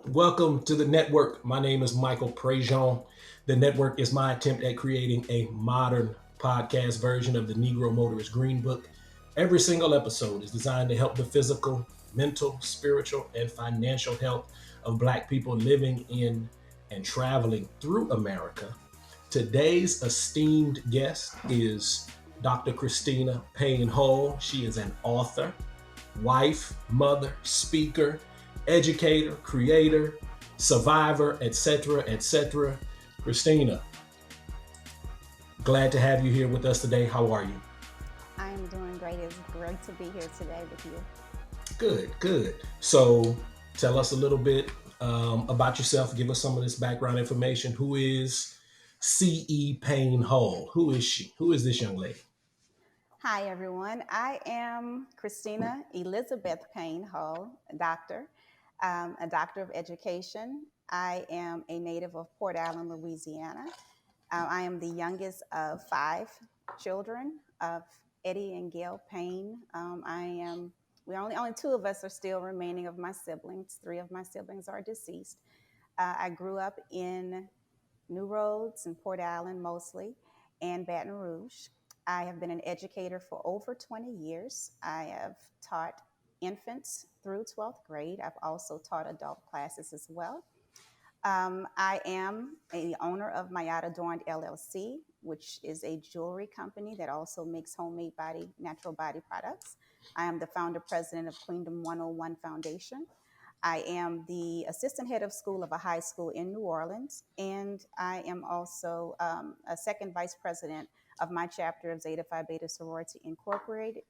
Welcome to the network. My name is Michael Prejean. The network is my attempt at creating a modern podcast version of the Negro Motorist Green Book. Every single episode is designed to help the physical, mental, spiritual, and financial health of Black people living in and traveling through America. Today's esteemed guest is Dr. Christina Payne Hull. She is an author, wife, mother, speaker, educator, creator, survivor, etc., etc. Christina, glad to have you here with us today. How are you? I am doing great. It's great to be here today with you. Good, good. So, tell us a little bit about yourself. Give us some of this background information. Who is C.E. Payne Hull? Who is she? Who is this young lady? Hi, everyone. I am Christina Elizabeth Payne Hull, a doctor of education. I am a native of Port Allen, Louisiana. I am the youngest of five children of Eddie and Gail Payne. We're only two of us are still remaining of my siblings. Three of my siblings are deceased. I grew up in New Roads and Port Allen mostly, and Baton Rouge. I have been an educator for over 20 years. I have taught infants through 12th grade. I've also taught adult classes as well. I am the owner of Mayat Adorned LLC, which is a jewelry company that also makes homemade natural body products. I am the founder president of Queendom 101 Foundation. I am the assistant head of school of a high school in New Orleans, and I am also a second vice president of my chapter of Zeta Phi Beta Sorority Incorporated.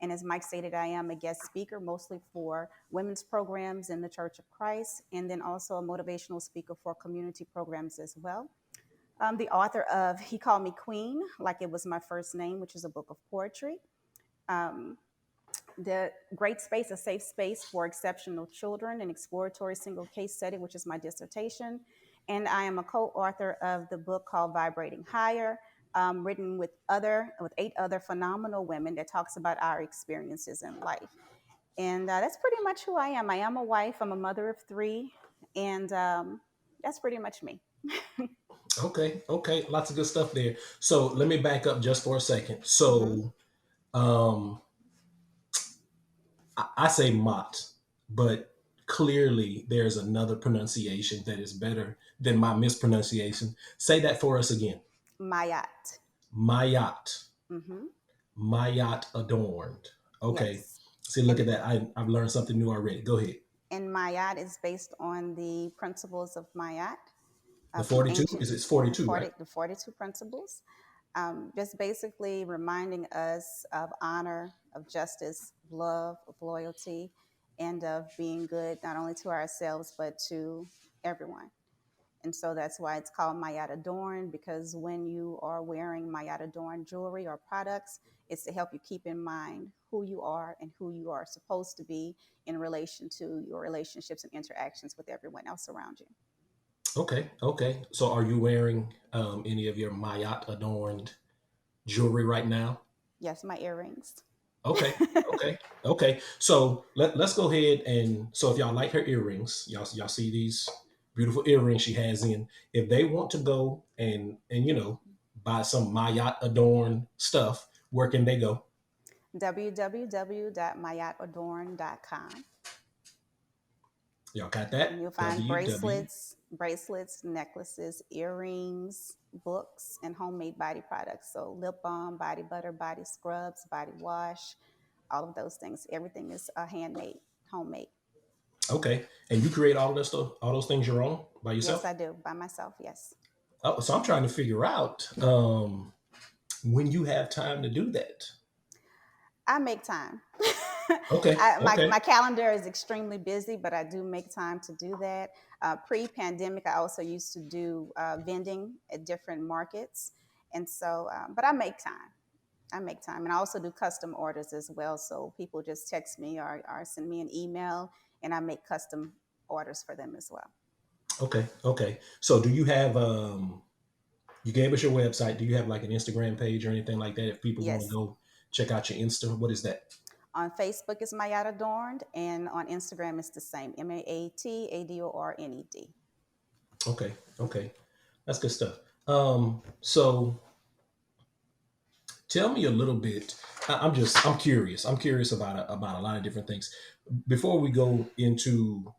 And as Mike stated, I am a guest speaker mostly for women's programs in the Church of Christ, and then also a motivational speaker for community programs as well. I'm the author of He Called Me Queen, like it was my first name, which is a book of poetry. Um, the Great Space, a safe space for exceptional children, an exploratory single case study, which is my dissertation. And I am a co-author of the book called Vibrating Higher, written with eight other phenomenal women that talks about our experiences in life. And that's pretty much who I am. I am a wife. I'm a mother of three, and that's pretty much me. Okay, okay, lots of good stuff there. So let me back up just for a second. Hmm. Um, I say Mott, but clearly there's another pronunciation that is better than my mispronunciation. Say that for us again. Mayat. Mayat. Hmm. Mayat adorned. Okay. Yes. See, look And at that. I've learned something new already. Go ahead. and Mayat is based on the principles of Mayat, The the 42 ancient, is it's 42, right? the 42 principles, just basically reminding us of honor, of justice, of love, of loyalty, and of being good not only to ourselves but to everyone. And so that's why it's called Mayat Adorn, because when you are wearing Mayat Adorn jewelry or products, it's to help you keep in mind who you are and who you are supposed to be in relation to your relationships and interactions with everyone else around you. Okay, okay. So are you wearing any of your Mayat adorned jewelry right now? Yes, my earrings. Okay, okay, okay. So let's go ahead and so if y'all like her earrings, y'all see these beautiful earrings she has in. If they want to go and buy some Mayat adorned stuff, where can they go? www.mayatadorn.com. Y'all got that? And you'll find WW. bracelets, necklaces, earrings, books, and homemade body products. So lip balm, body butter, body scrubs, body wash, all of those things. Everything is handmade, homemade. Okay, and you create all of that stuff, all those things your own by Yes, yourself. I do by myself. Yes, Oh, so I'm trying to figure out when you have time to do that. I make time. Okay, okay, My calendar is extremely busy, but I do make time to do that. Pre-pandemic, I also used to do vending at different markets, and so, but I make time. I make time, and I also do custom orders as well. So people just text me or send me an email, and I make custom orders for them as well. okay, okay. So do you have you gave us your website. Do you have like an Instagram page or anything like that? If people want to Yes, go check out your Insta, what is that? On Facebook is Mayat Adorned, and on Instagram it's the same, MAATADORNED. Okay, okay, that's good stuff. So tell me a little bit. I'm curious. I'm curious about a lot of different things. Before we go into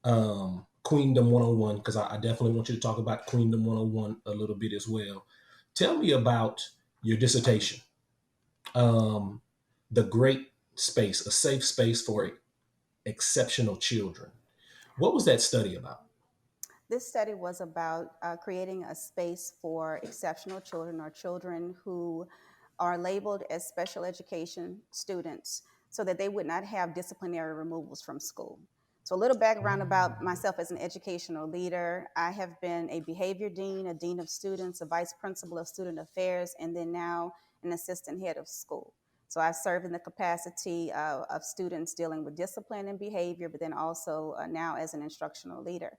Queendom 101, because I definitely want you to talk about Queendom 101 a little bit as well. Tell me about your dissertation, um, the great space, a safe space for exceptional children. What was that study about? This study was about creating a space for exceptional children, or children who are labeled as special education students, so that they would not have disciplinary removals from school. So, a little background about myself as an educational leader. I have been a behavior dean, a dean of students, a vice principal of student affairs, and then now an assistant head of school. So, I serve in the capacity of students dealing with discipline and behavior, but then also now as an instructional leader.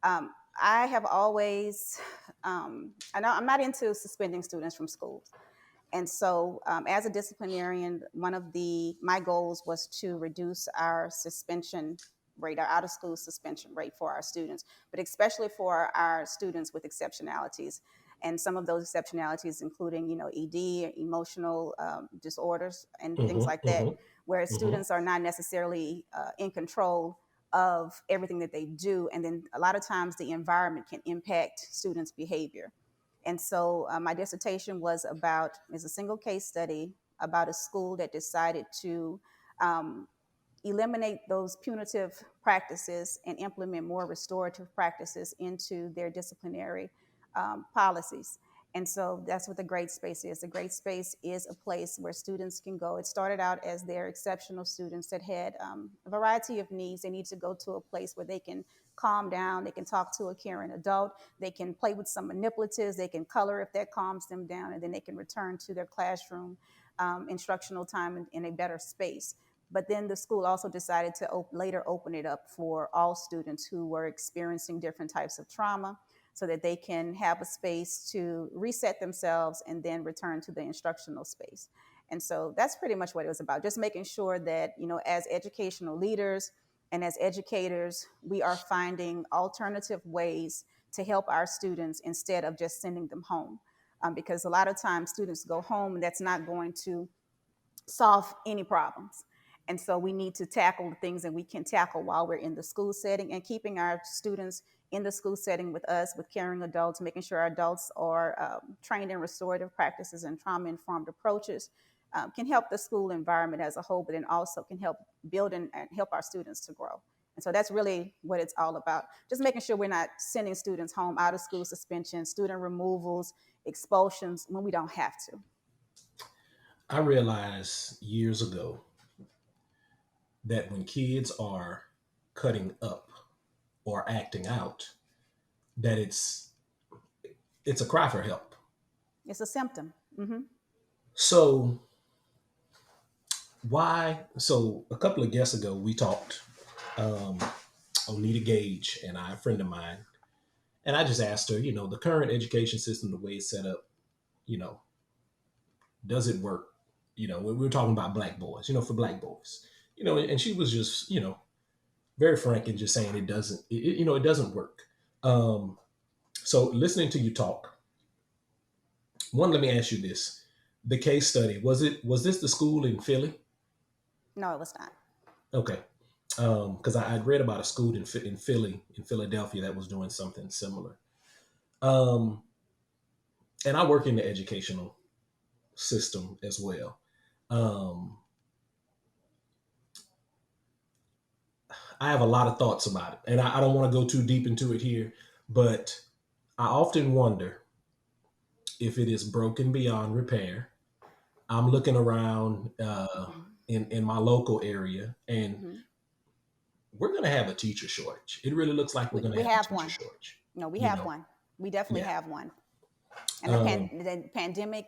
Um, I have always, I know I'm not into suspending students from schools. And so, as a disciplinarian, one of my goals was to reduce our suspension rate, our out of school suspension rate for our students, but especially for our students with exceptionalities. And some of those exceptionalities, including, ED, emotional disorders, and things like Mm-hmm, that, mm-hmm, where mm-hmm. students are not necessarily in control of everything that they do. And then a lot of times the environment can impact students' behavior. And so my dissertation is a single case study about a school that decided to um, eliminate those punitive practices and implement more restorative practices into their disciplinary policies. And so that's what the Great Space is. The Great Space is a place where students can go. It started out as their exceptional students that had a variety of needs. They need to go to a place where they can calm down, they can talk to a caring adult, they can play with some manipulatives, they can color if that calms them down, and then they can return to their classroom instructional time in a better space. But then the school also decided to later open it up for all students who were experiencing different types of trauma, so that they can have a space to reset themselves and then return to the instructional space. And so that's pretty much what it was about, just making sure that, as educational leaders and as educators, we are finding alternative ways to help our students instead of just sending them home. Because a lot of times students go home and that's not going to solve any problems. And so we need to tackle the things that we can tackle while we're in the school setting, and keeping our students in the school setting with us, with caring adults, making sure our adults are trained in restorative practices and trauma informed approaches, can help the school environment as a whole, but then also can help build and help our students to grow. And so that's really what it's all about. Just making sure we're not sending students home, out of school suspension, student removals, expulsions when we don't have to. I realized years ago that when kids are cutting up or acting out, that it's a cry for help. It's a symptom. Hmm. So why? So a couple of guests ago, we talked. Um, Onita Gage and I, a friend of mine, and I just asked her, the current education system, the way it's set up, you know, does it work? We were talking about black boys, for black boys, and she was just, very frank and just saying it doesn't, it doesn't work. Um, so listening to you talk, one, let me ask you this: the case study, was this the school in Philly? No, it was not. Okay, because I'd read about a school in Philly, in Philadelphia, that was doing something similar. Um, and I work in the educational system as well. Um, I have a lot of thoughts about it, and I don't want to go too deep into it here, but I often wonder if it is broken beyond repair. I'm looking around in my local area, and Mm-hmm. we're going to have a teacher shortage. It really looks like we're going to We have a have teacher one. shortage. No, we You have know, one. We definitely yeah, have one. And um, the pandemic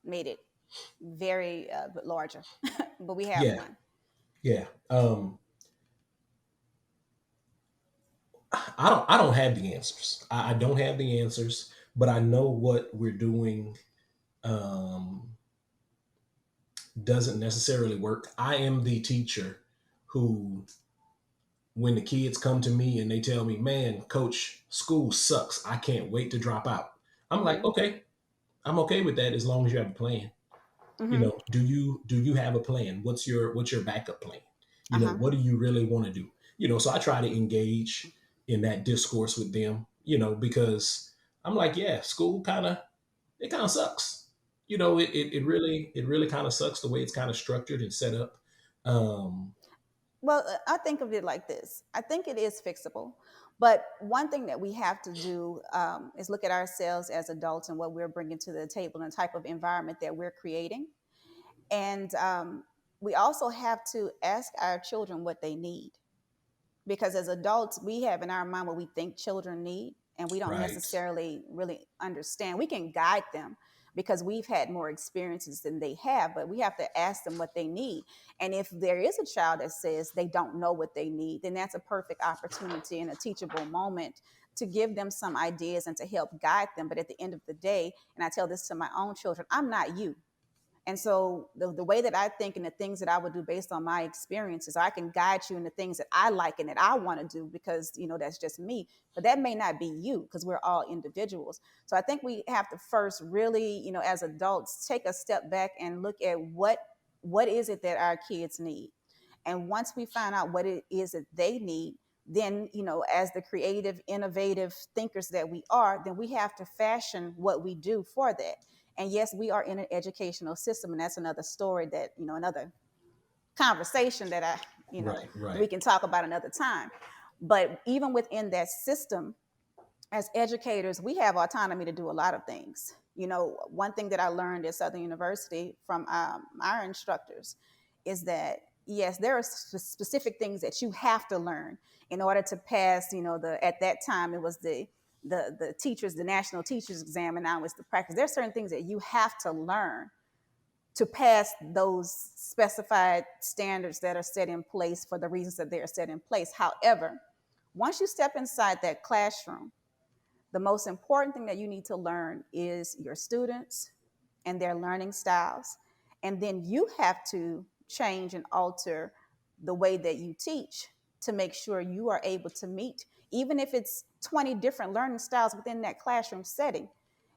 made it very larger, but we have yeah, one. yeah. I don't have the answers. I don't have the answers, but I know what we're doing. Um, doesn't necessarily work. I am the teacher who, when the kids come to me and they tell me, man, coach, school sucks, I can't wait to drop out. I'm like, Mm-hmm. okay, I'm okay with that as long as you have a plan. Mm-hmm. Do you have a plan? What's your backup plan? Uh-huh. What do you really want to do? So I try to engage in that discourse with them, because I'm like, yeah, school kind of sucks. It really kind of sucks the way it's kind of structured and set up. um Well, I think of it like this. I think it is fixable. But one thing that we have to do is look at ourselves as adults and what we're bringing to the table and the type of environment that we're creating. And we also have to ask our children what they need, because as adults we have in our mind what we think children need, and we don't right, necessarily really understand. We can guide them because we've had more experiences than they have, but we have to ask them what they need. And if there is a child that says they don't know what they need, then that's a perfect opportunity and a teachable moment to give them some ideas and to help guide them. But at the end of the day, and I tell this to my own children, I'm not you. And so the way that I think and the things that I would do based on my experiences, I can guide you in the things that I like and that I want to do because, that's just me. But that may not be you because we're all individuals. So I think we have to first really, as adults, take a step back and look at what is it that our kids need. And once we find out what it is that they need, then, as the creative, innovative thinkers that we are, then we have to fashion what we do for that. And yes, we are in an educational system, and that's another story that, another conversation that right, we right, can talk about another time. But even within that system, as educators, we have autonomy to do a lot of things. One thing that I learned at Southern University from our instructors is that yes, there are specific things that you have to learn in order to pass. The at that time it was the teachers, the national teachers exam, and now it's the practice. There are certain things that you have to learn to pass those specified standards that are set in place for the reasons that they are set in place. However, once you step inside that classroom, the most important thing that you need to learn is your students and their learning styles. And then you have to change and alter the way that you teach to make sure you are able to meet, even if it's 20 different learning styles within that classroom setting,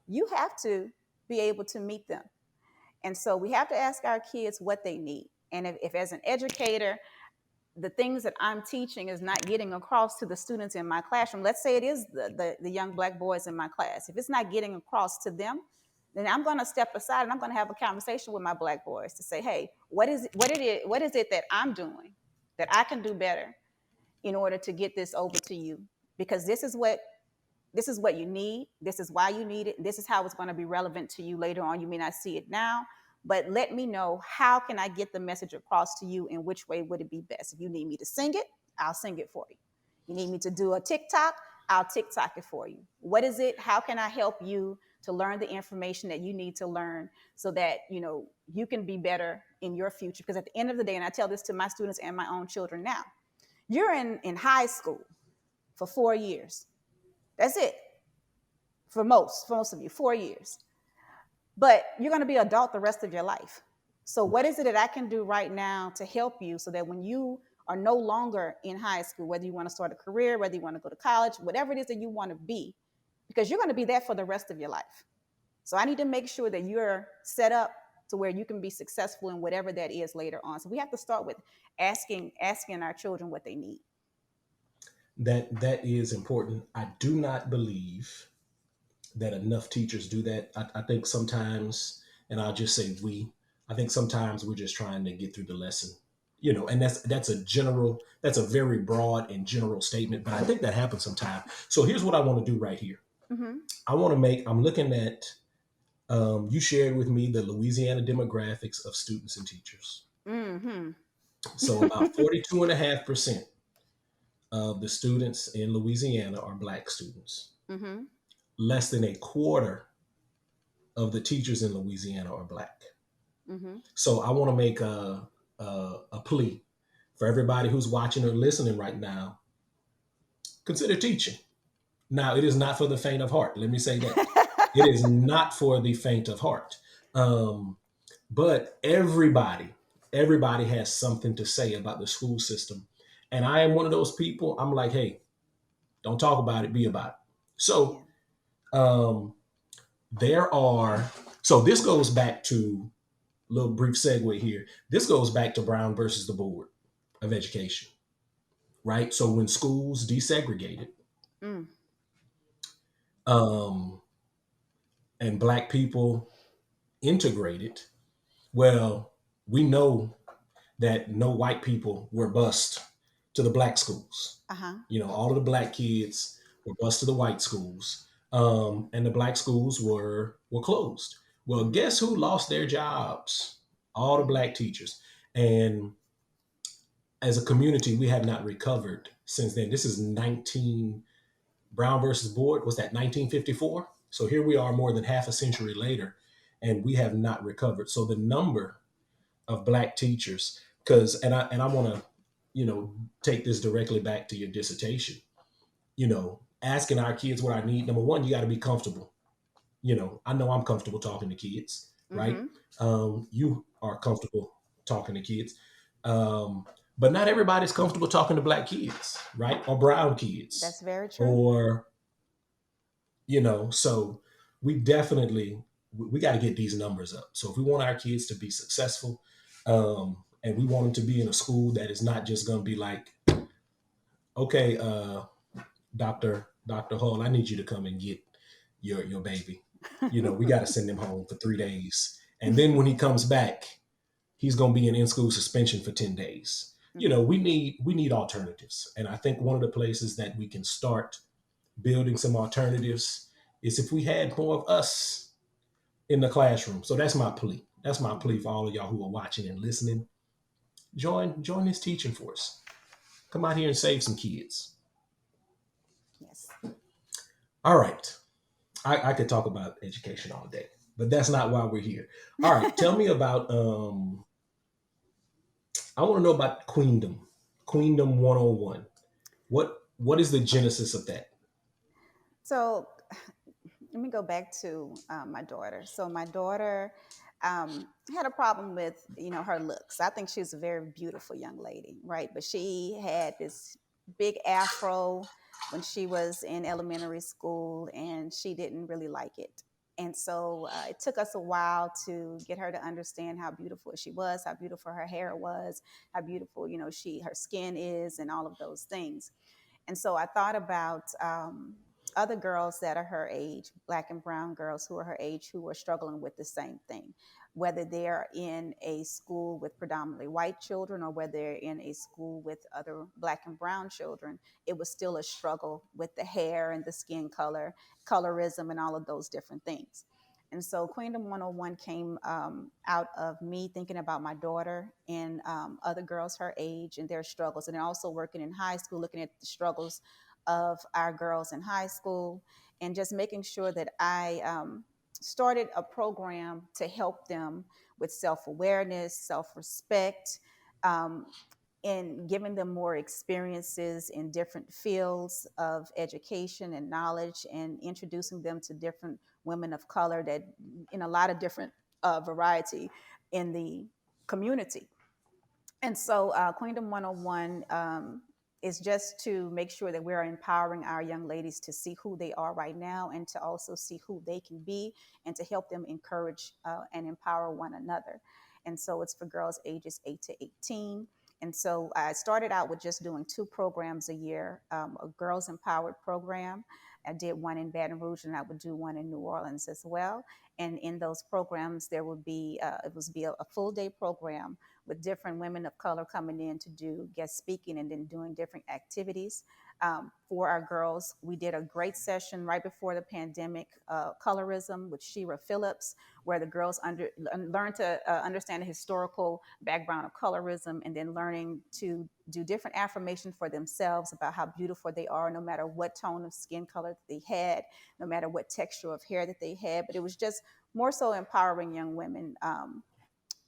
you have to be able to meet them. And so we have to ask our kids what they need. And if as an educator, the things that I'm teaching is not getting across to the students in my classroom. Let's say it is the young Black boys in my class. If it's not getting across to them, then I'm going to step aside and I'm going to have a conversation with my Black boys to say, hey, what is it that I'm doing that I can do better in order to get this over to you? Because this is what you need. This is why you need it. This is how it's going to be relevant to you later on. You may not see it now, but let me know, how can I get the message across to you, and which way would it be best? If you need me to sing it, I'll sing it for you. You need me to do a TikTok, I'll TikTok it for you. What is it? How can I help you to learn the information that you need to learn so that you can be better in your future? Because at the end of the day, and I tell this to my students and my own children now, you're in high school for 4 years. That's it. For most of you, 4 years. But you're going to be an adult the rest of your life. So what is it that I can do right now to help you so that when you are no longer in high school, whether you want to start a career, whether you want to go to college, whatever it is that you want to be, because you're going to be that for the rest of your life. So I need to make sure that you're set up to where you can be successful in whatever that is later on. So we have to start with asking our children what they need. that is important. I do not believe that enough teachers do that. I think sometimes, and I'll just say I think sometimes we're just trying to get through the lesson, and that's a very broad and general statement, but I think that happens sometimes. So here's what I want to do right here. Mm-hmm. I'm looking at, you shared with me the Louisiana demographics of students and teachers. Mm-hmm. So about 42.5% of the students in Louisiana are Black students. Mm-hmm. Less than a quarter of the teachers in Louisiana are Black. Mm-hmm. So I want to make a plea for everybody who's watching or listening right now. Consider teaching. Now, it is not for the faint of heart. Let me say that. It is not for the faint of heart. Um, But everybody has something to say about the school system. And I am one of those people. I'm like, hey, don't talk about it, be about it. Yeah. So um, there are, so this goes back to a little brief segue here. This goes back to Brown versus the Board of Education, right? So when schools desegregated Mm. um, and Black people integrated, well, we know that no white people were bused to the Black schools. Uh-huh. You know, all of the Black kids were bused to the white schools, and the Black schools were closed. Well, Mm-hmm. guess who lost their jobs? All the Mm-hmm. Black teachers. And as a community, we have not recovered since then. This is 19 Brown versus Board was that 1954. So here we are more than half a century later, and we have not recovered. So the number of Black teachers, because and I want to, take this directly back to your dissertation. Asking our kids what I need. Number one, you got to be comfortable. I know I'm comfortable talking to kids, right? Mm-hmm. You are comfortable talking to kids. Um, but not everybody's comfortable talking to Black kids, right? Or brown That's kids. very true. Or, so we definitely we got to get these numbers up. So if we want our kids to be successful, and we want them to be in a school that is not just going to be like, okay, Doctor Hull, I need you to come and get your baby. We got to send him home for 3 days, and then when he comes back, he's going to be in school suspension for 10 days. Mm-hmm. We need alternatives, and I think one of the places that we can start building some alternatives is if we had more of us in the classroom. So that's my plea. That's my plea Mm-hmm. for all of y'all who are watching and listening. Join this teaching force. Come out here and save some kids. Yes. All right. I could talk about education all day, but that's not why we're here. All right. Tell me about I want to know about Queendom. Queendom 101. What is the genesis of that? So let me go back to my daughter. So my daughter had a problem with her looks. I think she was a very beautiful young lady, right? But she had this big afro when she was in elementary school, and she didn't really like it. And so it took us a while to get her to understand how beautiful she was, how beautiful her hair was, how beautiful her skin is, and all of those things. And so I thought about other girls that are her age, Black and brown girls who are her age, who are struggling with the same thing, whether they're in a school with predominantly white children or whether they're in a school with other Black and brown children. It was still a struggle with the hair and the skin color, colorism, and all of those different things. And so Queendom 101 came out of me thinking about my daughter and other girls her age and their struggles. And then also working in high school, looking at the struggles of our girls in high school, and just making sure that I started a program to help them with self awareness, self respect, um, and giving them more experiences in different fields of education and knowledge, and introducing them to different women of color that in a lot of different variety in the community. And so, Queendom 101 is just to make sure that we're empowering our young ladies to see who they are right now and to also see who they can be and to help them encourage and empower one another. And so, it's for girls ages 8 to 18. And so, I started out with just doing two programs a year, a Girls Empowered program. I did one in Baton Rouge, and I would do one in New Orleans as well. And in those programs, there would be it was be a full day program with different women of color coming in to do guest speaking and then doing different activities for our girls. We did a great session right before the pandemic, colorism with Shira Phillips, where the girls learned to understand the historical background of colorism, and then learning to do different affirmations for themselves about how beautiful they are, no matter what tone of skin color that they had, no matter what texture of hair that they had. But it was just more so empowering young women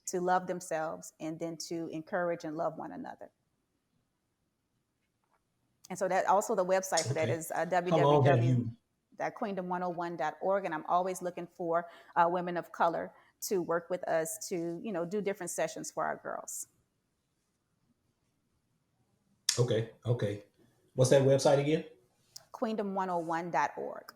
to love themselves and then to encourage and love one another. And so that also the website for that Okay. is How long have you www.queendom101.org. And I'm always looking for women of color to work with us to, do different sessions for our girls. Okay, okay. What's that website again? Queendom101.org.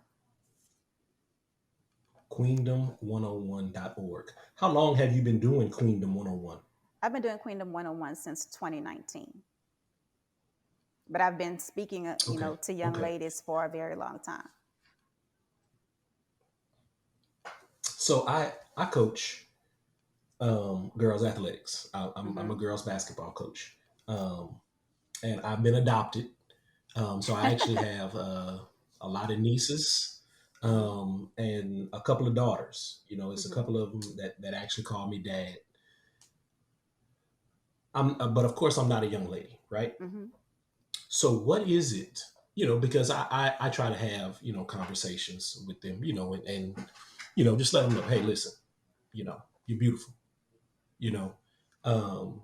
Queendom101.org. How long have you been doing Queendom 101? I've been doing Queendom 101 since 2019, but I've been speaking, Okay, to young okay. ladies for a very long time. So I coach girls athletics. I'm a Hmm. girls basketball coach, um, and I've been adopted. So I actually have a lot of nieces Hmm. and a couple of daughters. You know, it's a Hmm. couple of them that actually call me dad. But of course, I'm not a young lady, right? Hmm. So what is it? You know, because I try to have conversations with them. And just let them know, hey, listen, you're beautiful. You know, um,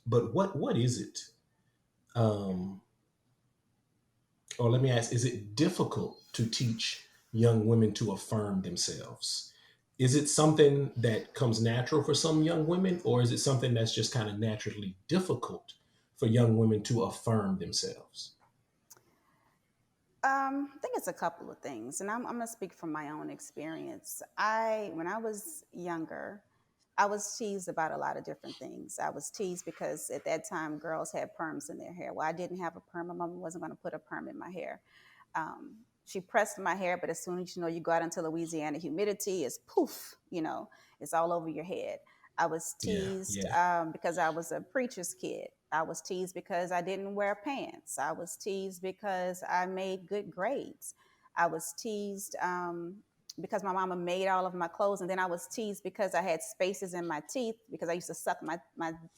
but what is it? Um, or let me ask, is it difficult to teach young women to affirm themselves? Is it something that comes natural for some young women, or is it something that's just kind of naturally difficult for young women to affirm themselves? I think it's a couple of things, and I'm gonna speak from my own experience. When I was younger, I was teased about a lot of different things. I was teased because at that time girls had perms in their hair. Well, I didn't have a perm. My mom wasn't going to put a perm in my hair. She pressed my hair, but as soon as you go out into Louisiana, humidity is poof. It's all over your head. I was Yeah, teased yeah, because I was a preacher's kid. I was teased because I didn't wear pants. I was teased because I made good grades. I was teased because my mama made all of my clothes. And then I was teased because I had spaces in my teeth because I used to suck my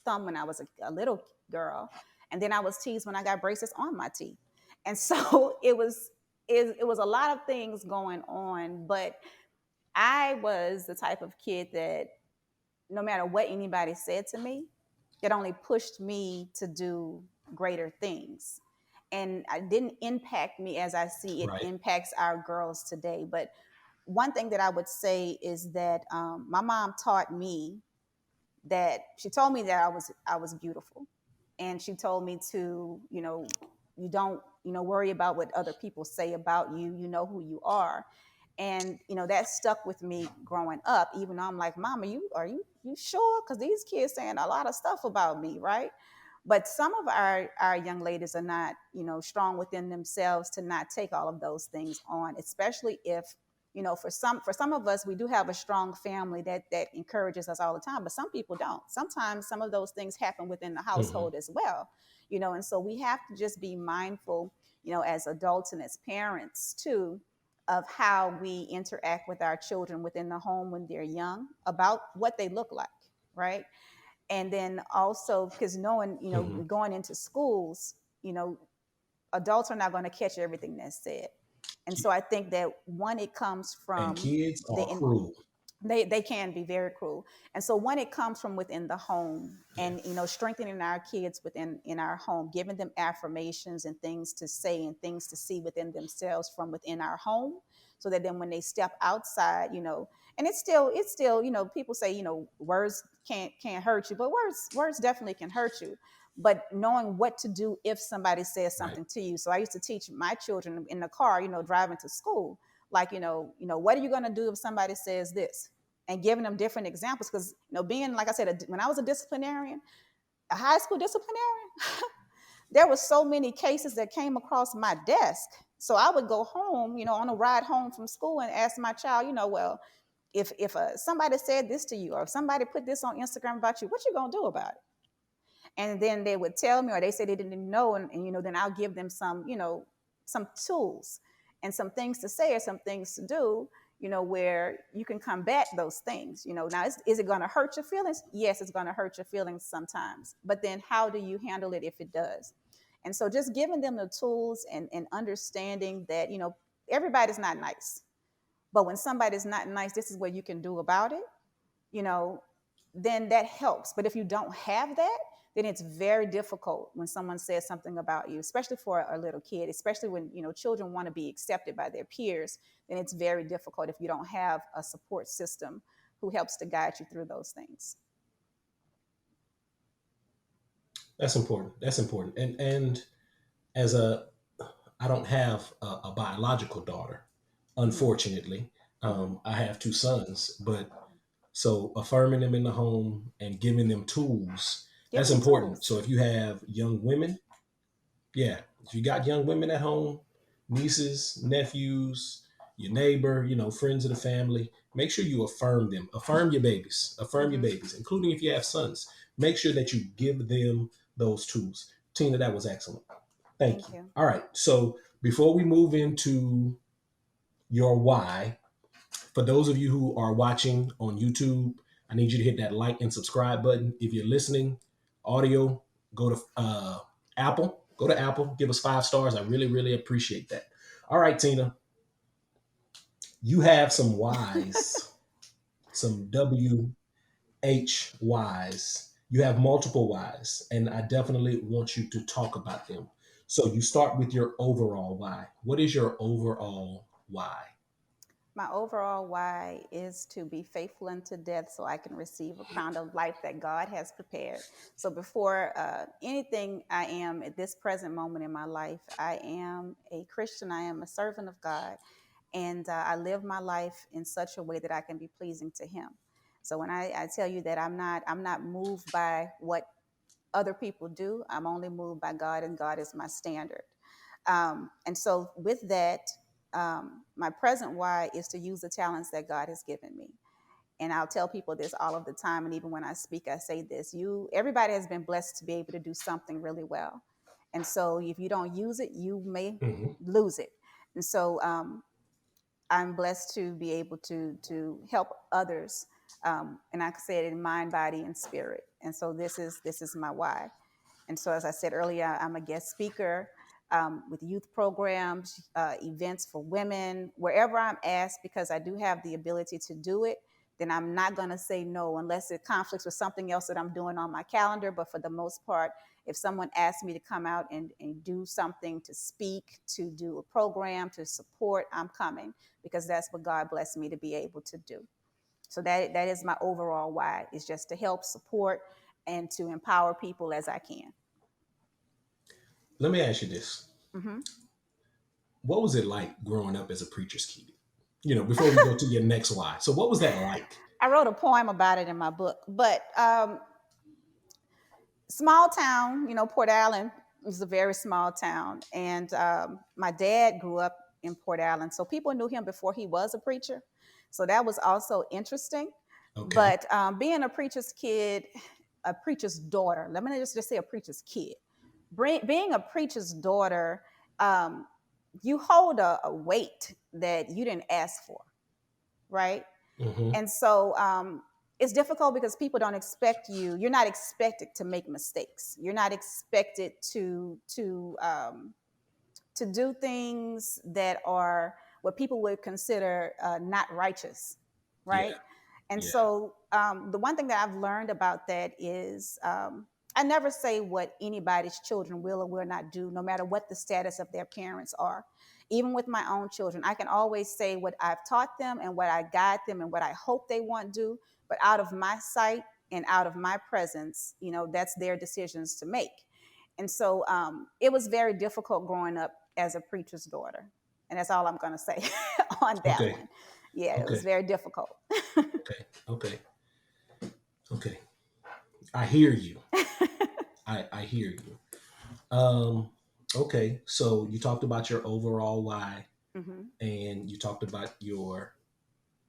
thumb when I was a little girl. And then I was teased when I got braces on my teeth. And so it was a lot of things going on, but I was the type of kid that no matter what anybody said to me, it only pushed me to do greater things. And it didn't impact me as I see it right, impacts our girls today. But one thing that I would say is that my mom taught me that she told me that I was beautiful, and she told me to you don't worry about what other people say about you. You know who you are, and that stuck with me growing up. Even though I'm like, Mama, are you sure? Because these kids saying a lot of stuff about me, right? But some of our young ladies are not strong within themselves to not take all of those things on, especially if for some of us, we do have a strong family that encourages us all the time, but some people don't. Sometimes some of those things happen within the hmm, household as well. And so we have to just be mindful, as adults and as parents too, of how we interact with our children within the home when they're young, about what they look like, right? And then also, because knowing, hmm. going into schools, you know adults are not going to catch everything that's said. And so I think that one, it comes And from kids the are cruel. they can be very cruel. And so when it comes from within the home, Yeah, and strengthening our kids within in our home, giving them affirmations and things to say and things to see within themselves from within our home, so that then when they step outside, and it's still people say words can't hurt you, but words definitely can hurt you. But knowing what to do if somebody says right, something to you. So I used to teach my children in the car, driving to school, like what are you going to do if somebody says this, and giving them different examples. Because being, like I said, when I was a disciplinarian, a high school disciplinarian, there were so many cases that came across my desk. So I would go home, on a ride home from school, and ask my child, well, if somebody said this to you, or if somebody put this on Instagram about you, what you gonna do about it? And then they would tell me, or they say they didn't know, and then I'll give them some tools and some things to say or some things to do, where you can combat those things. Now, is it going to hurt your feelings? Yes, it's going to hurt your feelings sometimes, but then how do you handle it if it does? And so just giving them the tools, and understanding that everybody's not nice, but when somebody's not nice, this is what you can do about it, you know then that helps. But if you don't have that, then it's very difficult when someone says something about you, especially for a little kid, especially when, children want to be accepted by their peers. Then it's very difficult if you don't have a support system who helps to guide you through those things. That's important. That's important. And as a I don't have a biological daughter, Mm-hmm. unfortunately. Mm-hmm. I have two sons, but so affirming them in the home and giving them tools, Give that's them important. tools. So if you have young women, yeah, if you got young women at home, nieces, nephews, your neighbor, friends of the family, make sure you affirm them. Affirm your Mm-hmm. babies, including if you have sons. Make sure that you give them those tools. Tina, that was excellent. Thank Thank you. you. All right. So before we move into your why, for those of you who are watching on YouTube, I need you to hit that like and subscribe button. If you're listening audio, go to Apple. Go to Apple. Give us 5 stars. I really, really appreciate that. All right, Tina, you have some whys, some WHYs. You have multiple whys, and I definitely want you to talk about them. So you start with your overall why. What is your overall why? My overall why is to be faithful unto death so I can receive a crown of life that God has prepared. So before anything I am at this present moment in my life, I am a Christian. I am a servant of God. And I live my life in such a way that I can be pleasing to him. So when I tell you that I'm not moved by what other people do, I'm only moved by God, and God is my standard. And so, with that, my present why is to use the talents that God has given me. And I'll tell people this all of the time, and even when I speak, I say this: everybody has been blessed to be able to do something really well. And so, if you don't use it, you may Mm-hmm. lose it. And so, I'm blessed to be able to help others, and like I said, in mind, body, and spirit. And so, this is my why. And so, as I said earlier, I'm a guest speaker with youth programs, events for women, wherever I'm asked, because I do have the ability to do it. Then I'm not going to say no unless it conflicts with something else that I'm doing on my calendar. But for the most part, if someone asks me to come out and do something, to speak, to do a program, to support, I'm coming, because that's what God blessed me to be able to do. So that is my overall why, is just to help support and to empower people as I can. Let me ask you this. Mm-hmm. What was it like growing up as a preacher's kid? Before we go to your next why. So what was that like? I wrote a poem about it in my book, but small town, Port Allen is a very small town. And my dad grew up in Port Allen. So people knew him before he was a preacher. So that was also interesting. Okay. But being a preacher's kid, a preacher's daughter, let me just say a preacher's kid. Being a preacher's daughter, um, you hold a weight that you didn't ask for, right? Mm-hmm. And so it's difficult because people don't expect you. You're not expected to make mistakes. You're not expected to do things that are what people would consider not righteous, Yeah. right? And Yeah. so the one thing that I've learned about that is I never say what anybody's children will or will not do, no matter what the status of their parents are. Even with my own children, I can always say what I've taught them and what I guide them and what I hope they want to do. But out of my sight and out of my presence, that's their decisions to make. And so it was very difficult growing up as a preacher's daughter. And that's all I'm going to say on that Okay. one. Yeah, it was Okay. very difficult. Okay. Okay. Okay. I hear you. I hear you. Um, okay. So you talked about your overall why, Hmm. and you talked about your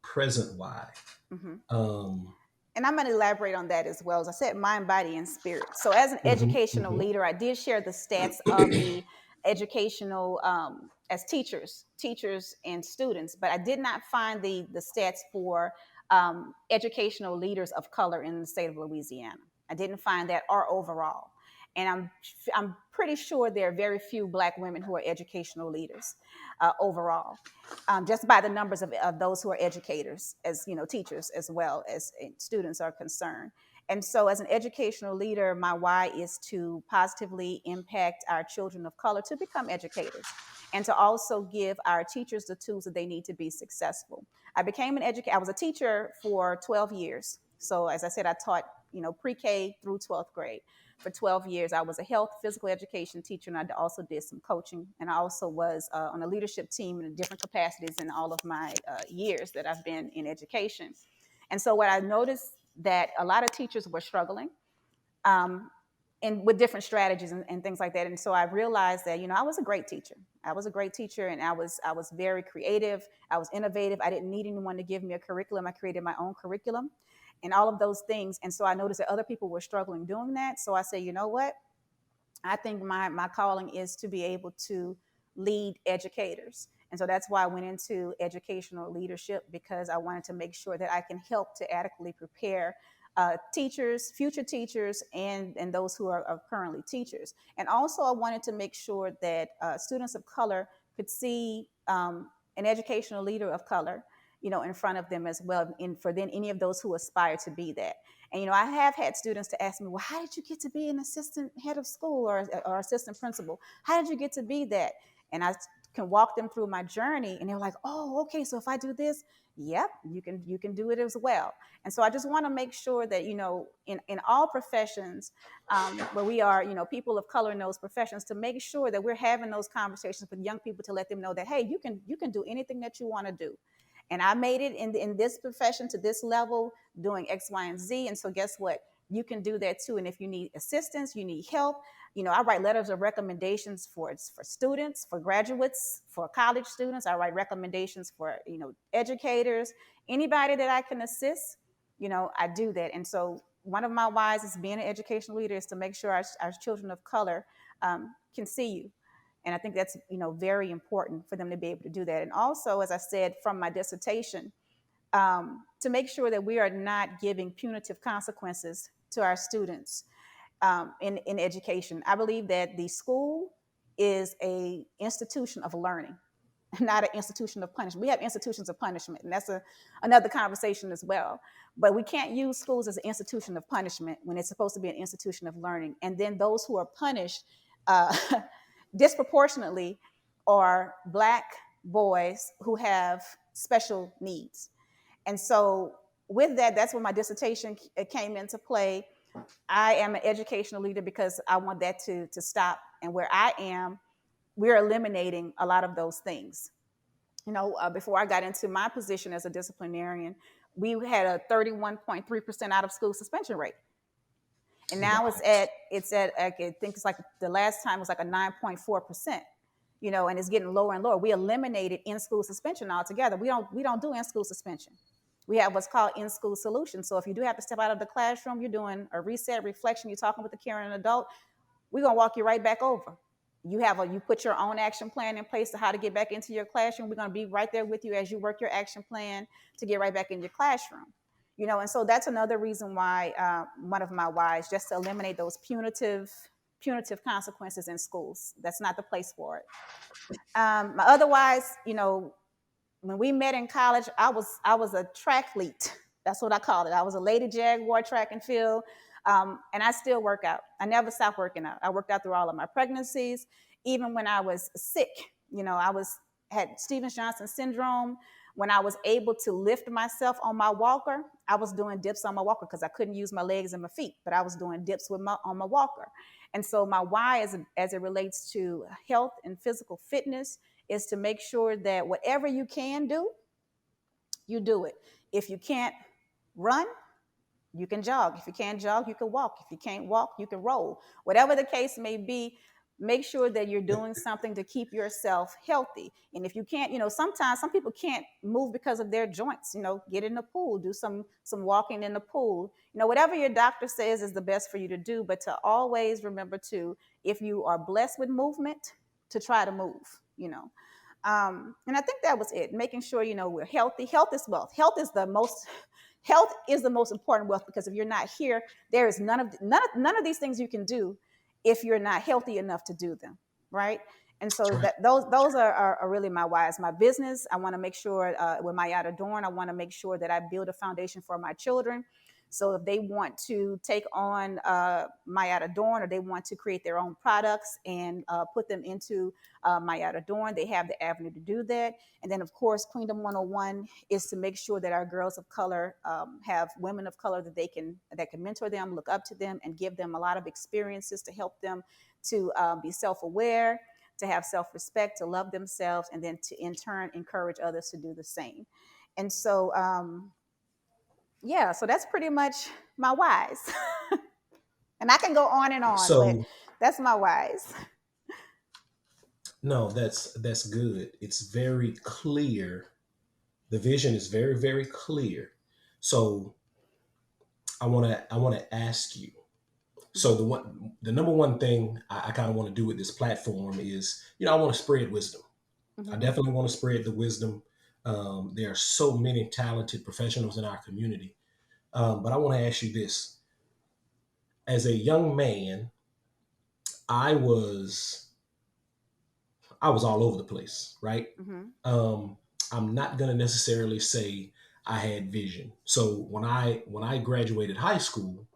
present why. Hmm. Um, And I'm going to elaborate on that as well. As I said, mind, body, and spirit. So, as an mhm, educational mhm. leader, I did share the stats of the educational as teachers and students, but I did not find the stats for educational leaders of color in the state of Louisiana. I didn't find that, or overall. And I'm pretty sure there are very few Black women who are educational leaders overall, just by the numbers of those who are educators, as teachers as well as students are concerned. And so, as an educational leader, my why is to positively impact our children of color to become educators and to also give our teachers the tools that they need to be successful. I became an educator. I was a teacher for 12 years. So, as I said, I taught, pre-K through 12th grade. For 12 years, I was a health physical education teacher, and I also did some coaching. And I also was on a leadership team in different capacities in all of my years that I've been in education. And so, what I noticed that a lot of teachers were struggling, um, and with different strategies and things like that. And so I realized that, I was a great teacher. I was a great teacher, and I was very creative. I was innovative. I didn't need anyone to give me a curriculum. I created my own curriculum and all of those things. And so I noticed that other people were struggling doing that. So I said, you know what? I think my calling is to be able to lead educators. And so that's why I went into educational leadership, because I wanted to make sure that I can help to adequately prepare teachers, future teachers, and those who are currently teachers. And also, I wanted to make sure that students of color could see an educational leader of color, in front of them as well, and for then any of those who aspire to be that. And I have had students to ask me, well, how did you get to be an assistant head of school or assistant principal? How did you get to be that? And I can walk them through my journey, and they're like, oh, okay, so if I do this, yep, you can do it as well. And so I just want to make sure that, in all professions, where we are, people of color in those professions, to make sure that we're having those conversations with young people to let them know that, hey, you can do anything that you want to do. And I made it in this profession to this level doing X, Y, and Z. And so guess what? You can do that too. And if you need assistance, you need help, I write letters of recommendations for students, for graduates, for college students. I write recommendations for, educators, anybody that I can assist, I do that. And so one of my whys is being an educational leader is to make sure our children of color can see you. And I think that's, very important for them to be able to do that. And also, as I said, from my dissertation, to make sure that we are not giving punitive consequences to our students in education. I believe that the school is a institution of learning, not an institution of punishment. We have institutions of punishment, and that's another conversation as well. But we can't use schools as an institution of punishment when it's supposed to be an institution of learning. And then those who are punished disproportionately are Black boys who have special needs. And so, with that, that's where my dissertation came into play. I am an educational leader because I want that to stop. And where I am, we're eliminating a lot of those things. Before I got into my position as a disciplinarian, we had a 31.3% out of school suspension rate. And now it's at I think it's like the last time was like a 9.4%, and it's getting lower and lower. We eliminated in-school suspension altogether. We don't do in-school suspension. We have what's called in-school solutions. So if you do have to step out of the classroom, you're doing a reset, reflection, you're talking with the caring adult, we're gonna walk you right back over. You put your own action plan in place to how to get back into your classroom. We're gonna be right there with you as you work your action plan to get right back in your classroom. And so that's another reason why one of my whys, just to eliminate those punitive consequences in schools. That's not the place for it. My otherwise, when we met in college, I was a tracklete. That's what I called it. I was a Lady Jaguar track and field, and I still work out. I never stopped working out. I worked out through all of my pregnancies, even when I was sick. Had Stevens Johnson syndrome. When I was able to lift myself on my walker, I was doing dips on my walker because I couldn't use my legs and my feet, but I was doing dips on my walker. And so my why, as it relates to health and physical fitness, is to make sure that whatever you can do, you do it. If you can't run, you can jog. If you can't jog, you can walk. If you can't walk, you can roll. Whatever the case may be, make sure that you're doing something to keep yourself healthy. And if you can't, sometimes some people can't move because of their joints. Get in the pool, do some walking in the pool. Whatever your doctor says is the best for you to do, but to always remember to, if you are blessed with movement, to try to move. And I think that was it. Making sure we're healthy. Health is wealth. Health is the most important wealth, because if you're not here, there is none of these things you can do if you're not healthy enough to do them, right? And so Right. that those are really my whys. My business, I want to make sure with my Adorn, I want to make sure that I build a foundation for my children So if they want to take on Mayada Dorn, or they want to create their own products and put them into Mayada Dorn, they have the avenue to do that. And then, of course, Queendom 101 is to make sure that our girls of color have women of color that can mentor them, look up to them, and give them a lot of experiences to help them to be self-aware, to have self-respect, to love themselves, and then to in turn encourage others to do the same. And so, yeah, so that's pretty much my whys. And I can go on and on, but So that's my whys. no, that's good. It's very clear. The vision is very, very clear. So I wanna ask you. So Mm-hmm. the number one thing I kind of want to do with this platform is, I want to spread wisdom. I Mm-hmm. definitely want to spread the wisdom. There are so many talented professionals in our community. But I want to ask you this: as a young man, I was I was all over the place, right? Mm-hmm. Um, I'm not gonna necessarily say I had vision. So when I graduated high school,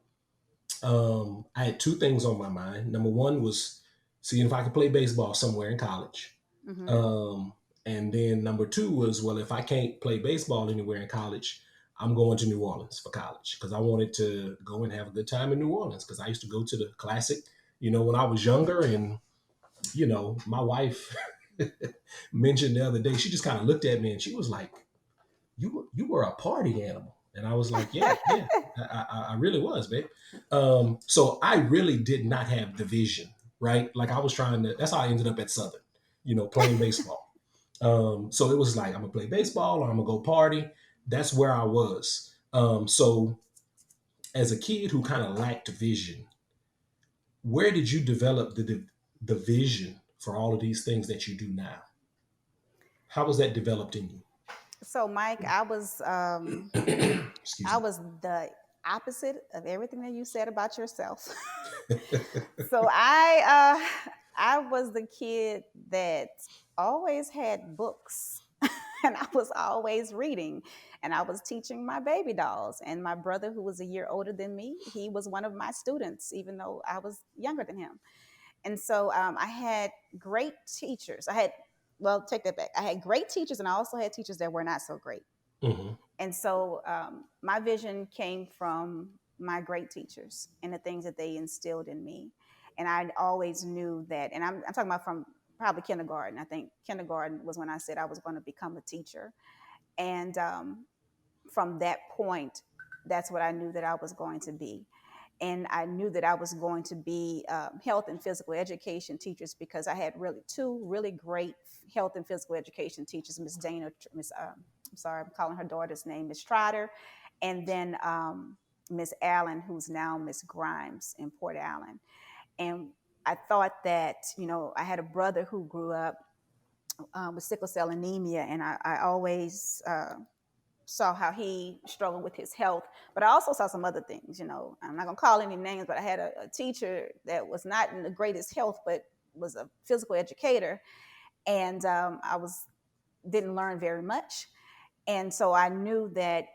I had two things on my mind. Number one was seeing if I could play baseball somewhere in college. Mm-hmm. Um, and then number two was, well, if I can't play baseball anywhere in college, I'm going to New Orleans for college because I wanted to go and have a good time in New Orleans because I used to go to the Classic, when I was younger. And, my wife mentioned the other day, she just kind of looked at me and she was like, you were a party animal. And I was like, yeah, yeah, I really was, babe. So I really did not have the vision, right? Like I was trying to. That's how I ended up at Southern, playing baseball. So it was like I'm gonna play baseball or I'm gonna go party. That's where I was. So as a kid who kind of lacked vision, where did you develop the vision for all of these things that you do now? How was that developed in So, Mike, you? Excuse I me. was the opposite of everything that you said about yourself. So I was the kid that always had books, and I was always reading, and I was teaching my baby dolls. And my brother, who was a year older than me, he was one of my students, even though I was younger than him. And so I had great teachers. Well, take that back. I had great teachers, and I also had teachers that were not so great. Hmm. And so my vision came from my great teachers and the things that they instilled in me. And I always knew that, and I'm talking about from probably kindergarten. I think kindergarten was when I said I was going to become a teacher. And from that point, that's what I knew that I was going to be. And I knew that I was going to be health and physical education teachers because I had really two really great health and physical education teachers, Miss Dana, I'm sorry, I'm calling her daughter's name, Miss Trotter, and then Miss Allen, who's now Miss Grimes in Port Allen. And I thought that, I had a brother who grew up with sickle cell anemia, and I always saw how he struggled with his health, but I also saw some other things. I'm not gonna call any names, but I had a teacher that was not in the greatest health, but was a physical educator, and I was didn't learn very much, and so I knew that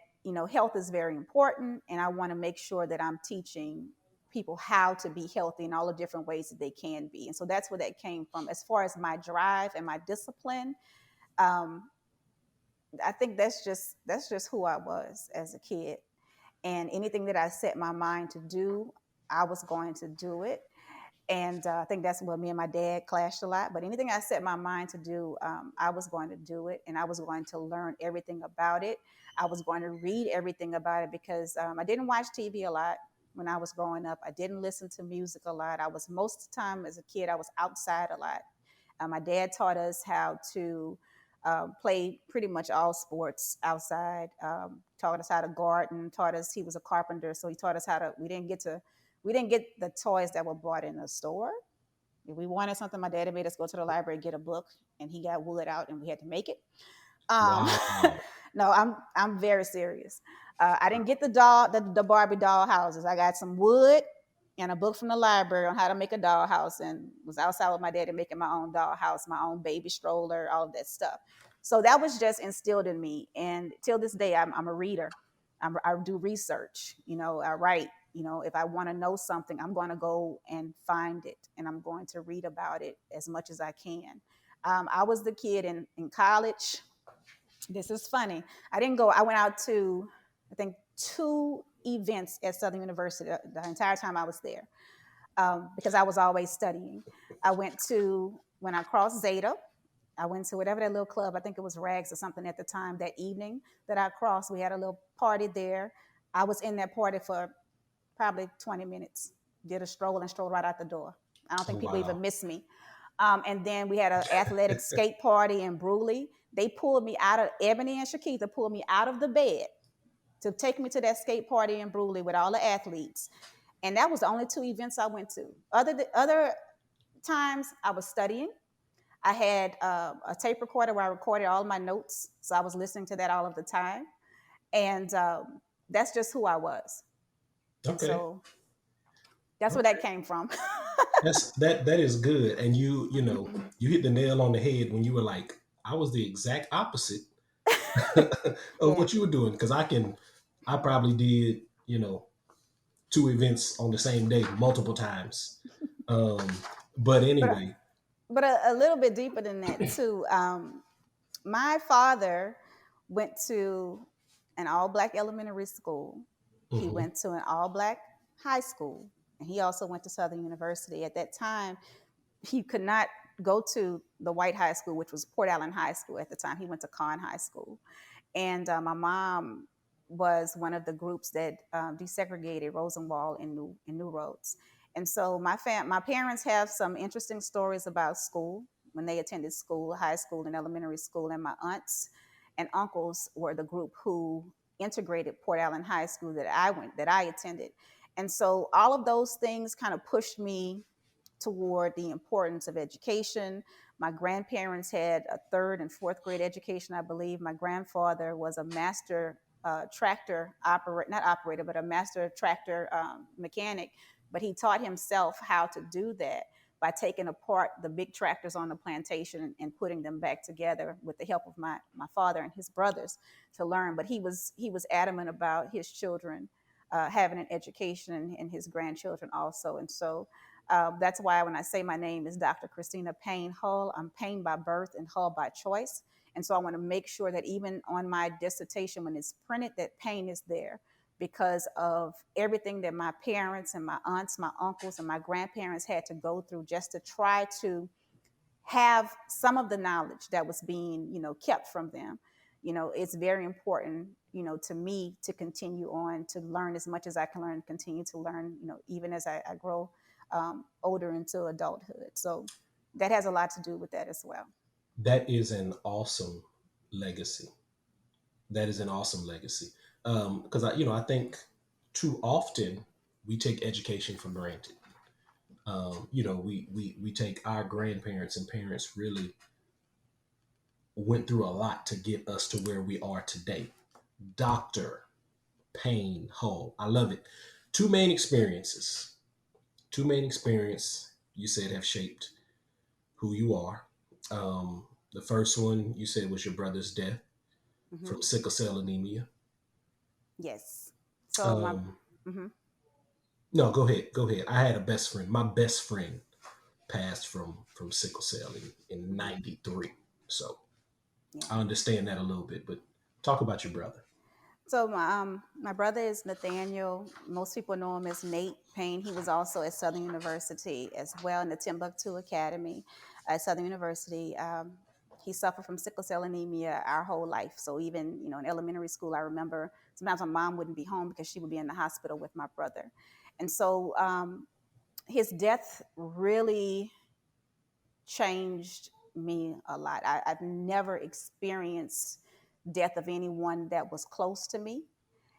health is very important, and I want to make sure that I'm teaching people how to be healthy in all the different ways that they can be, and so that's where that came from. As far as my drive and my discipline, um, I think that's just who I was as a kid. And anything that I set my mind to do, I was going to do it. And I think that's where me and my dad clashed a lot. But anything I set my mind to do, I was going to do it, and I was going to learn everything about it. I was going to read everything about it because I didn't watch TV a lot when I was growing up. I didn't listen to music a lot. I was most of the time as a kid, I was outside a lot. My dad taught us how to play pretty much all sports outside. Taught us how to garden. Taught us he was a carpenter, so he taught us how to. We didn't get the toys that were bought in the store. If we wanted something, my dad made us go to the library, get a book, and he got wood out, and we had to make it. Um, Wow. no, I'm very serious. I didn't get the Barbie doll houses. I got some wood and a book from the library on how to make a doll house, and was outside with my daddy making my own doll house, my own baby stroller, all of that stuff. So that was just instilled in me, and till this day, I'm a reader. I do research. I write. If I want to know something, I'm going to go and find it, and I'm going to read about it as much as I can. I was the kid in college. This is funny. I didn't go. I went out to, I think, two events at Southern University the entire time I was there, because I was always studying. I went to, when I crossed Zeta, I went to whatever that little club, I think it was Rags or something at the time, that evening that I crossed. We had a little party there. I was in that party for probably 20 minutes, did a stroll and strolled right out the door. I don't Oh, think people even wow. miss me. And then we had an athletic skate party in Bruley. They pulled me out of, Ebony and Shakita pulled me out of the bed to take me to that skate party in Bruley with all the athletes. And that was the only two events I went to. Other times I was studying. I had a tape recorder where I recorded all of my notes, so I was listening to that all of the time, and that's just who I was. And Okay. so that's where that Okay. came from. That is good. And you hit the nail on the head when you were like, I was the exact opposite of Yeah, what you were doing. Because I probably did, two events on the same day multiple times. Um, but but anyway. a little bit deeper than that too. My father went to an all-black elementary school. He Mhm. went to an all-black high school, and he also went to Southern University. At that time, he could not go to the white high school, which was Port Allen High School at the time. He went to Conn High School. And my mom was one of the groups that desegregated Rosenwald in New Roads. And so my parents have some interesting stories about school when they attended school, high school and elementary school. And my aunts and uncles were the group who integrated Port Allen High School that I attended. And so all of those things kind of pushed me toward the importance of education. My grandparents had a third and fourth grade education, I believe. My grandfather was a master tractor operator, not operator, but a master tractor mechanic. But he taught himself how to do that by taking apart the big tractors on the plantation and putting them back together with the help of my father and his brothers to learn. But he was adamant about his children having an education, and his grandchildren also. And so that's why when I say my name is Dr. Christina Payne Hull, I'm Payne by birth and Hull by choice. And so I want to make sure that even on my dissertation, when it's printed, that Payne is there because of everything that my parents and my aunts, my uncles, and my grandparents had to go through just to try to have some of the knowledge that was being, kept from them. It's very important, to me to continue on to learn as much as I can learn, continue to learn, even as I grow older into adulthood. So that has a lot to do with that as well. That is an awesome legacy. That is an awesome legacy. Because I think too often we take education for granted. We take our grandparents and parents really went through a lot to get us to where we are today. Dr. Payne Hull. I love it. Two main experiences. Two main experience you said have shaped who you are. The first one you said was your brother's death Hmm. from sickle cell anemia. Yes. So my. Um, Hmm. no, go ahead. Go ahead. I had a best friend. My best friend passed from sickle cell in Hmm. '93. So Yeah. I understand that a little bit, but talk about your brother. So my brother is Nathaniel. Most people know him as Nate Payne. He was also at Southern University as well in the Timbuktu Academy at Southern University. He suffered from sickle cell anemia our whole life. So even in elementary school, I remember sometimes my mom wouldn't be home because she would be in the hospital with my brother, and so his death really changed me a lot. I've never experienced death of anyone that was close to me.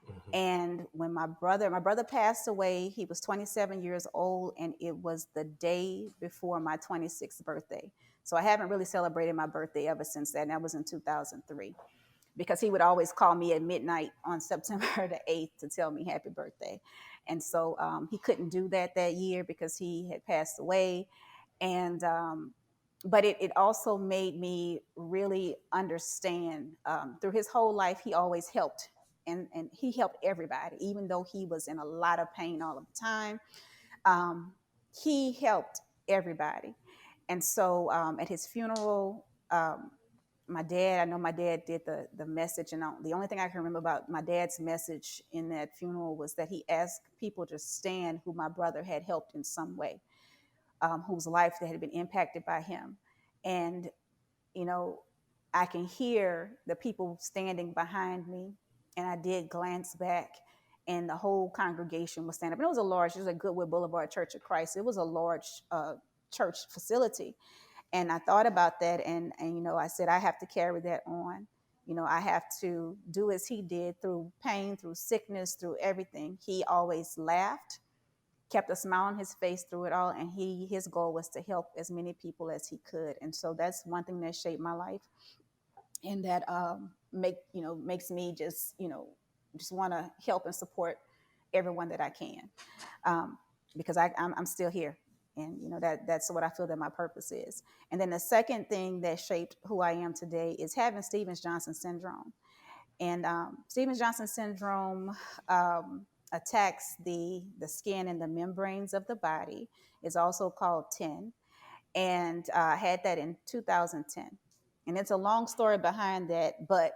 Mhm. And when my brother passed away, he was 27 years old, and it was the day before my 26th birthday. So I haven't really celebrated my birthday ever since that. And that was in 2003 because he would always call me at midnight on September the 8th to tell me happy birthday. And so he couldn't do that year because he had passed away. And but it also made me really understand through his whole life, he always helped. and he helped everybody, even though he was in a lot of pain all of the time. Um, he helped everybody. And so at his funeral, my dad, I know my dad did the message, and the only thing I can remember about my dad's message in that funeral was that he asked people to stand who my brother had helped in some way, whose life that had been impacted by him. And, you know, I can hear the people standing behind me, and I did glance back, and the whole congregation was standing up. And it was a Goodwood Boulevard Church of Christ. It was a large church facility. And I thought about that, and I said, I have to carry that on. I have to do as he did through pain, through sickness, through everything. He always laughed, kept a smile on his face through it all, and his goal was to help as many people as he could. And so that's one thing that shaped my life, and that makes me just want to help and support everyone that I can, because I'm still here, and that's what I feel that my purpose is. And then the second thing that shaped who I am today is having Stevens-Johnson syndrome. And Stevens-Johnson syndrome attacks the skin and the membranes of the body. It's also called TEN, and had that in 2010. And it's a long story behind that, but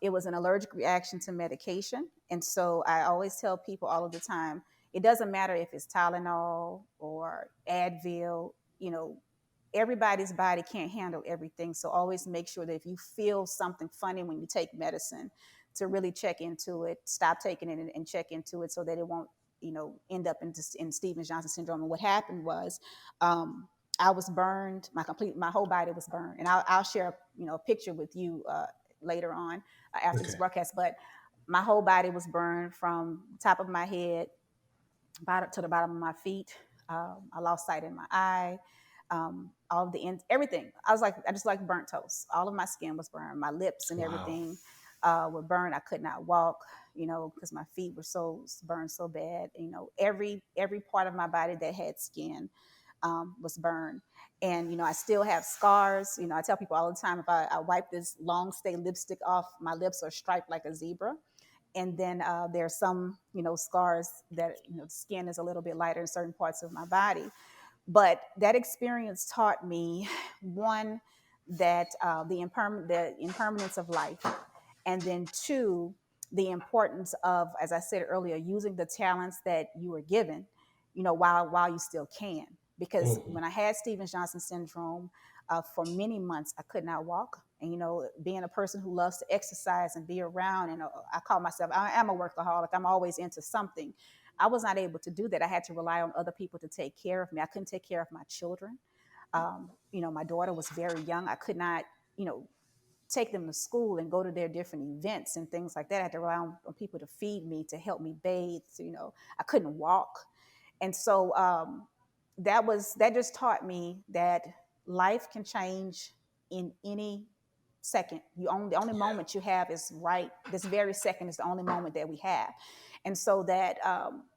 it was an allergic reaction to medication. And so I always tell people all of the time, it doesn't matter if it's Tylenol or Advil, everybody's body can't handle everything. So always make sure that if you feel something funny when you take medicine, to really check into it, stop taking it and check into it, so that it won't, end up in Stevens-Johnson syndrome. And what happened was, I was burned. My whole body was burned, and I'll share a picture with you later on after this broadcast. But my whole body was burned from the top of my head bottom to the bottom of my feet. I lost sight in my eye. All of the ends, everything. I just like burnt toast. All of my skin was burned. My lips and everything were burned. I could not walk, because my feet were so burned so bad. Every part of my body that had skin was burned. And, I still have scars. I tell people all the time, if I wipe this long stay lipstick off, my lips are striped like a zebra. And then there are some, scars that, the skin is a little bit lighter in certain parts of my body. But that experience taught me, one, that the impermanence of life, and then two, the importance of, as I said earlier, using the talents that you were given, while you still can. Because when I had Stevens-Johnson syndrome, for many months, I could not walk. And, being a person who loves to exercise and be around, and I call myself, I am a workaholic. I'm always into something. I was not able to do that. I had to rely on other people to take care of me. I couldn't take care of my children. My daughter was very young. I could not, take them to school and go to their different events and things like that. I had to rely on people to feed me, to help me bathe. I couldn't walk. And so that just taught me that life can change in any second. The only moment you have is right. This very second is the only moment that we have. And so that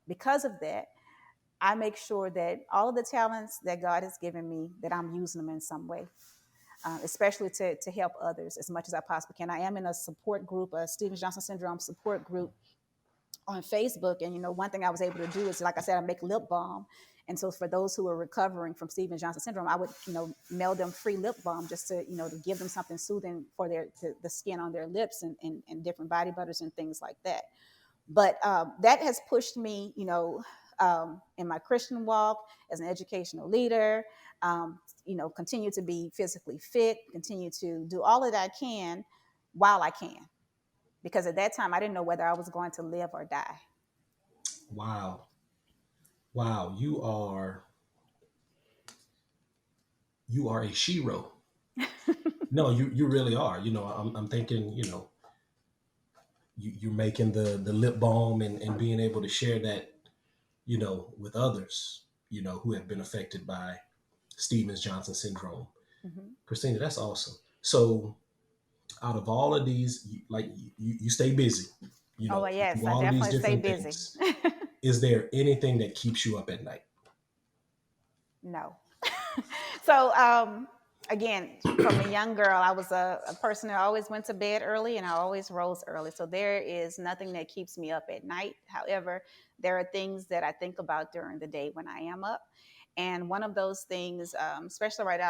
because of that, I make sure that all of the talents that God has given me, that I'm using them in some way, especially to help others as much as I possibly can. I am in a support group, a Stevens-Johnson syndrome support group on Facebook. And, one thing I was able to do is, like I said, I make lip balm. And so for those who are recovering from Stevens-Johnson syndrome, I would, mail them free lip balm just to, to give them something soothing for the skin on their lips, and different body butters and things like that. But that has pushed me, in my Christian walk as an educational leader, continue to be physically fit, continue to do all of that I can while I can. Because at that time, I didn't know whether I was going to live or die. Wow. Wow. You are a shero. No, you really are. I'm thinking, you're making the lip balm, and being able to share that, with others, who have been affected by Stevens-Johnson syndrome. Mm-hmm. Christina, that's awesome. So out of all of these, you stay busy, Oh, well, yes, do I all of these definitely stay different busy. things. Is there anything that keeps you up at night? No. So again, from a young girl, I was a person that always went to bed early and I always rose early. So there is nothing that keeps me up at night. However, there are things that I think about during the day when I am up. And one of those things, especially right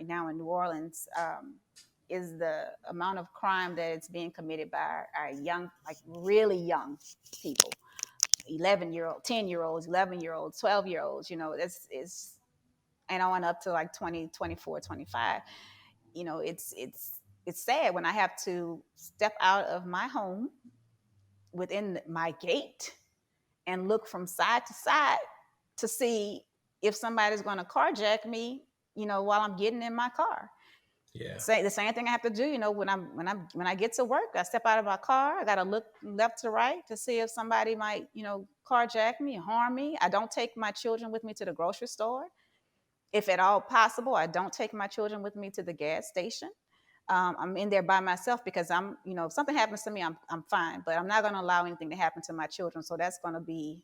now in New Orleans, is the amount of crime that is being committed by our young, like really young people, 11-year-old, 10-year-olds, 11-year-olds, 12-year-olds, this is, and on up to like 20, 24, 25. It's sad when I have to step out of my home within my gate and look from side to side to see if somebody's going to carjack me, while I'm getting in my car. Yeah. Say the same thing I have to do, when I get to work, I step out of my car, I got to look left to right to see if somebody might, carjack me, harm me. I don't take my children with me to the grocery store. If at all possible, I don't take my children with me to the gas station. I'm in there by myself because if something happens to me, I'm fine, but I'm not going to allow anything to happen to my children. So that's going to be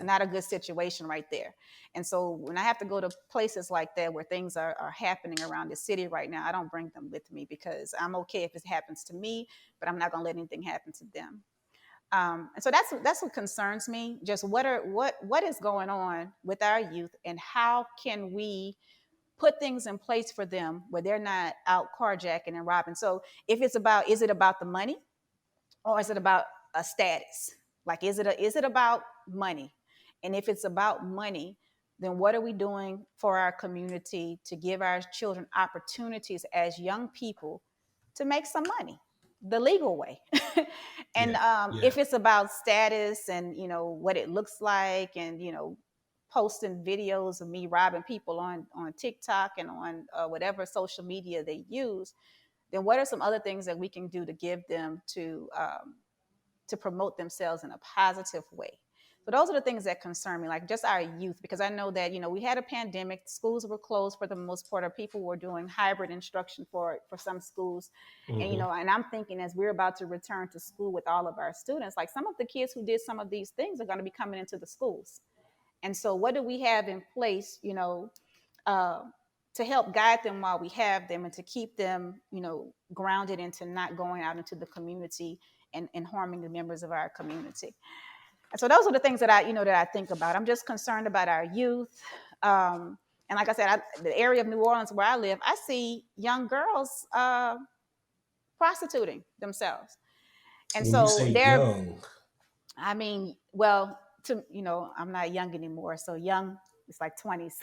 not a good situation right there. And so when I have to go to places like that where things are happening around the city right now, I don't bring them with me because I'm okay if it happens to me, but I'm not going to let anything happen to them. And so that's what concerns me. Just what is going on with our youth, and how can we put things in place for them where they're not out carjacking and robbing. So is it about the money, or is it about a status? Like, is it about money? And if it's about money, then what are we doing for our community to give our children opportunities as young people to make some money the legal way? And Yeah. Yeah. if it's about status and what it looks like, and posting videos of me robbing people on TikTok and on whatever social media they use, then what are some other things that we can do to give them to promote themselves in a positive way? So those are the things that concern me, like just our youth, because I know that we had a pandemic, schools were closed for the most part, or people were doing hybrid instruction for some schools, and Hmm. and I'm thinking as we're about to return to school with all of our students, like some of the kids who did some of these things are going to be coming into the schools. And so, what do we have in place, uh, to help guide them while we have them, and to keep them, grounded into not going out into the community and harming the members of our community? And so, those are the things that I think about. I'm just concerned about our youth. And like I said, the area of New Orleans where I live, I see young girls prostituting themselves. And When you so say they're young, I mean, well, I'm not young anymore. So young, it's like 20s,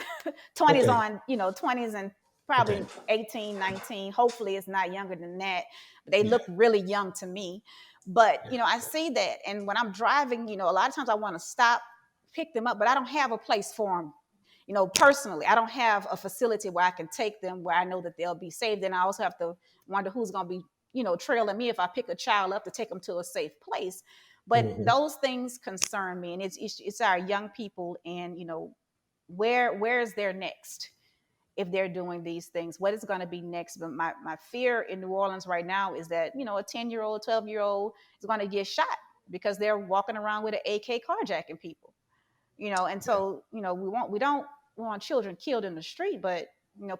20s okay, on, 20s and okay, probably 18, 19. Hopefully it's not younger than that. But they yeah, look really young to me. But, yeah, I see that. And when I'm driving, a lot of times I want to stop, pick them up, but I don't have a place for them. Personally, I don't have a facility where I can take them where I know that they'll be safe. Then I also have to wonder who's going to be, trailing me if I pick a child up to take them to a safe place. But hmm, those things concern me, and it's our young people, and where is their next if they're doing these things? What is going to be next? But my fear in New Orleans right now is that a 10-year-old, 12-year-old is going to get shot because they're walking around with an AK carjacking people. And yeah. so we don't want children killed in the street, but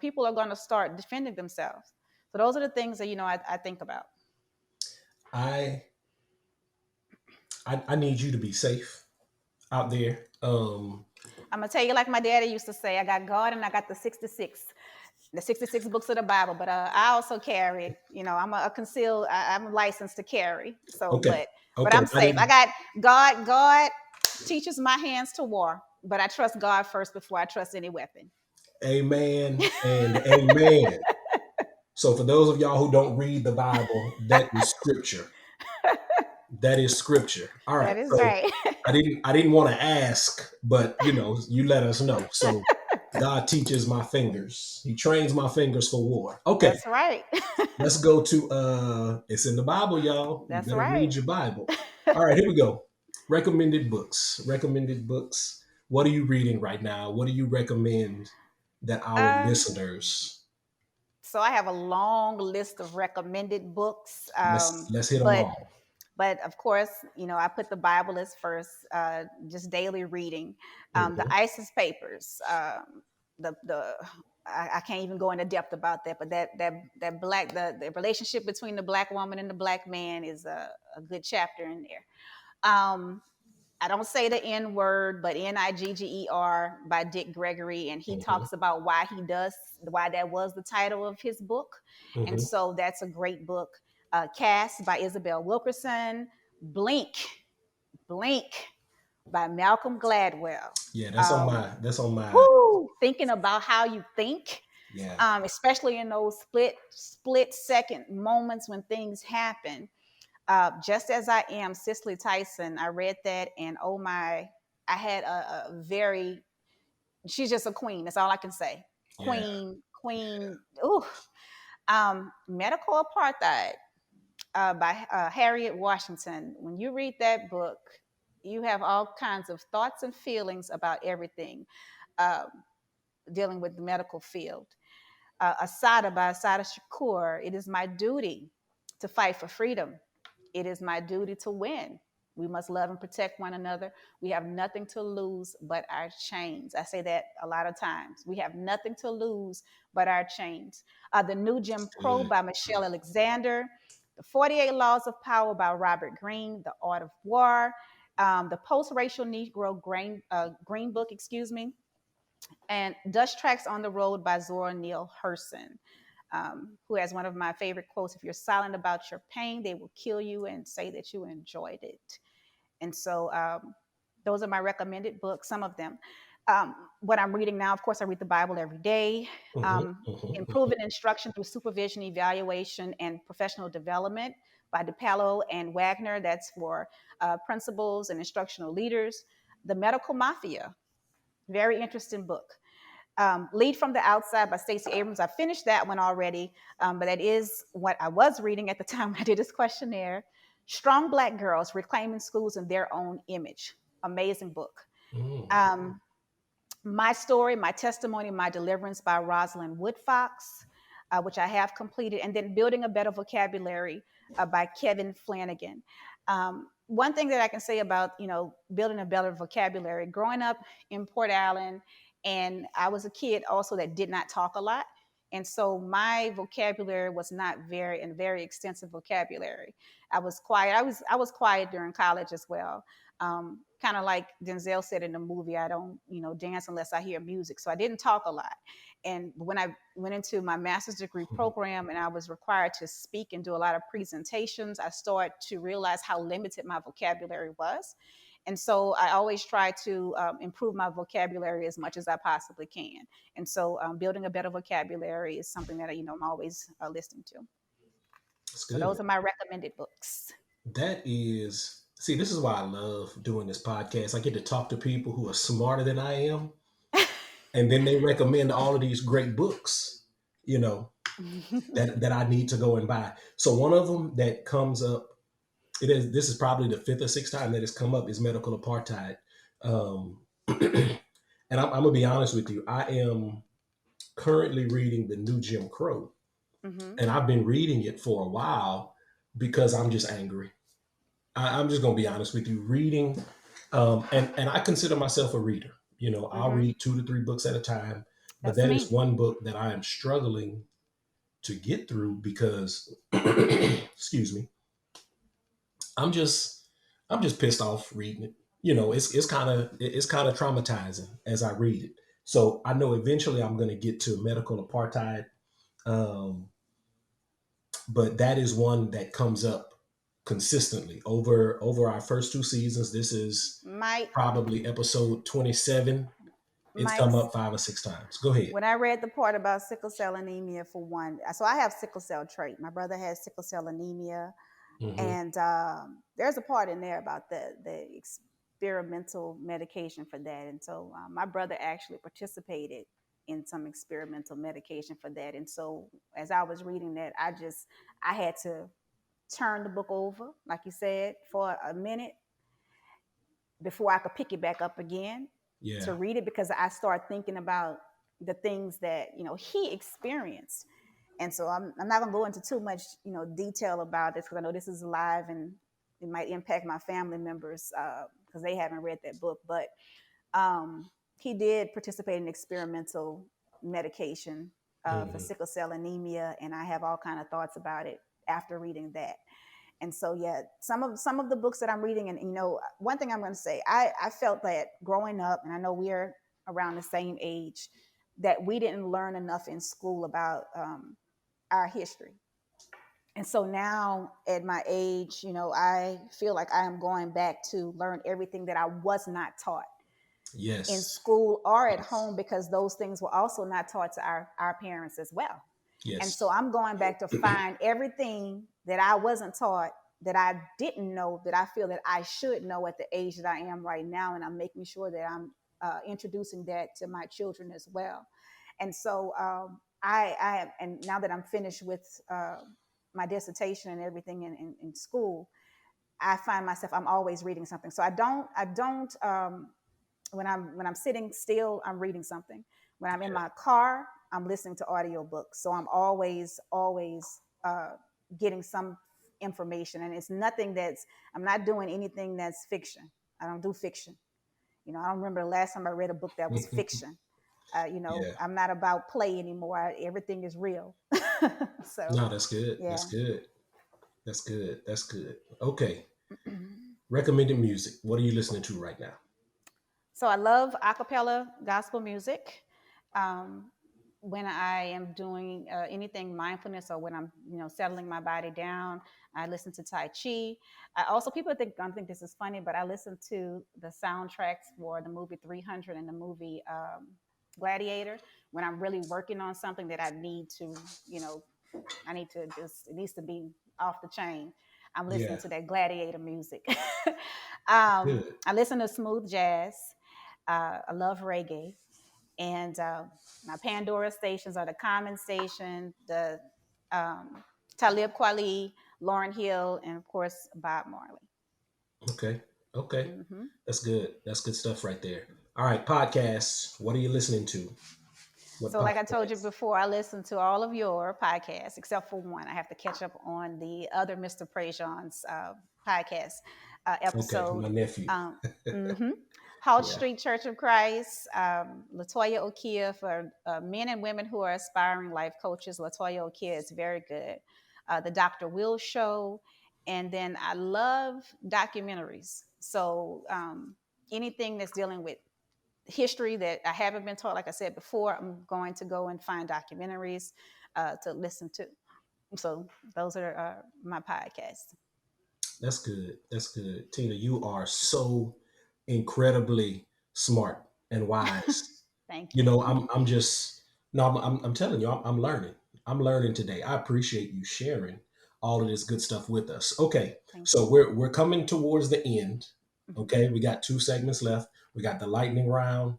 people are going to start defending themselves. So those are the things that I think about. I, I need you to be safe out there. I'm gonna tell you, like my daddy used to say, I got God and I got the 66 books of the Bible, but I also carry, I'm a concealed, I'm licensed to carry. So, Okay, but okay. I'm I safe. I didn't. got God. God teaches my hands to war, but I trust God first before I trust any weapon. Amen and amen. So for those of y'all who don't read the Bible, that is scripture. That is scripture. All right. That is So right. I didn't want to ask, but you let us know. So God teaches my fingers. He trains my fingers for war. Okay. That's right. Let's go to it's in the Bible, y'all. You That's better right. read your Bible. All right, here we go. Recommended books. Recommended books. What are you reading right now? What do you recommend that our Um, listeners so I have a long list of recommended books, let's hit them but all. of course, I put the Bible as first, just daily reading. The Hmm. ISIS papers, the I can't even go into depth about that, but the relationship between the black woman and the black man is a good chapter in there. Um, I don't say the N word, but Nigger by Dick Gregory, and he Mm-hmm. talks about why that was the title of his book, and Mm-hmm. so that's a great book. Caste by Isabel Wilkerson, Blink, Blink by Malcolm Gladwell. Yeah, Um, that's on my Thinking about how you think, yeah. especially in those split second moments when things happen. Just as I am, Cicely Tyson. I read that, and oh my, I had a very. She's just a queen. That's all I can say. Yeah. Queen, queen. Ooh, medical apartheid by Harriet Washington. When you read that book, you have all kinds of thoughts and feelings about everything uh, dealing with the medical field. Assata by Assata Shakur. It is my duty to fight for freedom. It is my duty to win. We must love and protect one another. We have nothing to lose but our chains. I say that a lot of times. We have nothing to lose but our chains. The New Jim Crow Good. by Michelle Alexander. The 48 Laws of Power by Robert Greene. The Art of War. The Post-Racial Negro Green Book, excuse me, and Dust Tracks on the Road by Zora Neale Hurston, who has one of my favorite quotes: "If you're silent about your pain, they will kill you and say that you enjoyed it." And so those are my recommended books, some of them. What I'm reading now, of course, I read the Bible every day. Mm-hmm. Mm-hmm. Improving instruction through supervision, evaluation, and professional development by DiPaolo and Wagner. That's for principals and instructional leaders. The Medical Mafia, very interesting book. Lead from the Outside by Stacey Abrams. I finished that one already, but that is what I was reading at the time I did this questionnaire. Strong Black Girls Reclaiming Schools in Their Own Image. Amazing book. Mm. Um, My Story, My Testimony, My Deliverance by Rosalind Woodfox, which I have completed. And then Building a Better Vocabulary by Kevin Flanagan. One thing that I can say about, building a better vocabulary, growing up in Port Allen, and I was a kid also that did not talk a lot. And so my vocabulary was not very extensive vocabulary. I was quiet. I was quiet during college as well. Kind of like Denzel said in the movie, I don't, dance unless I hear music. So I didn't talk a lot. And when I went into my master's degree program and I was required to speak and do a lot of presentations, I started to realize how limited my vocabulary was. And so I always try to improve my vocabulary as much as I possibly can. And so building a better vocabulary is something that, I'm always listening to. That's So those good. are my recommended books. That is, see, this is why I love doing this podcast. I get to talk to people who are smarter than I am, and then they recommend all of these great books, you know, that I need to go and buy. So one of them that comes up, this is probably the fifth or sixth time that it's come up, is Medical Apartheid. Um, and I'm gonna be honest with you, I am currently reading the New Jim Crow, Hmm. and I've been reading it for a while because I'm just angry. I'm just gonna be honest with you. Reading, and I consider myself a reader. I'll Hmm. read 2 to 3 books at a time, but That's that is me. one book that I am struggling to get through because, excuse me, I'm just I'm just pissed off reading it. It's kind of traumatizing as I read it. So I know eventually I'm going to get to Medical Apartheid, um, but that is one that comes up consistently over our first 2 seasons. This is Mike, probably episode 27. It's Mike, come up 5 or 6 times. Go ahead. when I read the part about sickle cell anemia for one, so I have sickle cell trait. My brother has sickle cell anemia, Hmm. and there's a part in there about the experimental medication for that. And so my brother actually participated in some experimental medication for that. And so as I was reading that, I had to turn the book over, like you said, for a minute before I could pick it back up again Yeah. to read it, because I started thinking about the things that he experienced. And so I'm not gonna go into too much detail about this, because I know this is live and it might impact my family members because they haven't read that book. But he did participate in experimental medication for Hmm. sickle cell anemia, and I have all kind of thoughts about it after reading that. And so, yeah, some of the books that I'm reading, and one thing I'm going to say, I felt that growing up, and I know we're around the same age, that we didn't learn enough in school about our history. And so now at my age, I feel like I am going back to learn everything that I was not taught in Yes. school or at Yes. home, because those things were also not taught to our parents as well. And so Yes. I'm going back to find everything that I wasn't taught, that I didn't know, that I feel that I should know at the age that I am right now. And I'm making sure that I'm introducing that to my children as well. And so and now that I'm finished with my dissertation and everything in school, I find myself, I'm always reading something. So I don't when I'm sitting still, I'm reading something. When I'm in my car, I'm listening to audiobooks. So I'm always getting some information, and it's nothing that's, I'm not doing anything that's fiction. I don't do fiction. I don't remember the last time I read a book that was fiction. Yeah. I'm not about play anymore. Everything is real. So, No, that's good. That's yeah. good. That's good. That's good. Okay. Recommended music. What are you listening to right now? So I love acapella gospel music. Um, when I am doing anything mindfulness, or when I'm, settling my body down, I listen to Tai Chi. I also, people gonna think this is funny, but I listen to the soundtracks for the movie 300 and the movie Gladiator when I'm really working on something that I need to, I need to just, it needs to be off the chain. I'm listening Yeah. to that Gladiator music. Good. I listen to smooth jazz. I love reggae. And my Pandora stations are the Common Station, the um, Talib Kweli, Lauryn Hill, and of course, Bob Marley. Okay. Okay. Hmm. That's good. That's good stuff right there. All right. Podcasts. What are you listening to? What So, like I told you podcasts? before, I listen to all of your podcasts except for one. I have to catch up on the other Mr. Prejean's podcast Okay. episode. My nephew. Um, mhm. Hall Yeah. Street Church of Christ, Latoya Okia for men and women who are aspiring life coaches. Latoya Okia is very good. The Dr. Will Show. And then I love documentaries. So anything that's dealing with history that I haven't been taught, like I said before, I'm going to go and find documentaries to listen to. So those are my podcasts. That's good. That's good. Tina, you are so incredibly smart and wise. Thank You you. know, I'm just no, I'm telling you, I'm learning. I'm learning today. I appreciate you sharing all of this good stuff with us. Okay, Thank so you. we're coming towards the end. Hmm. Okay, we got two segments left. We got the lightning round,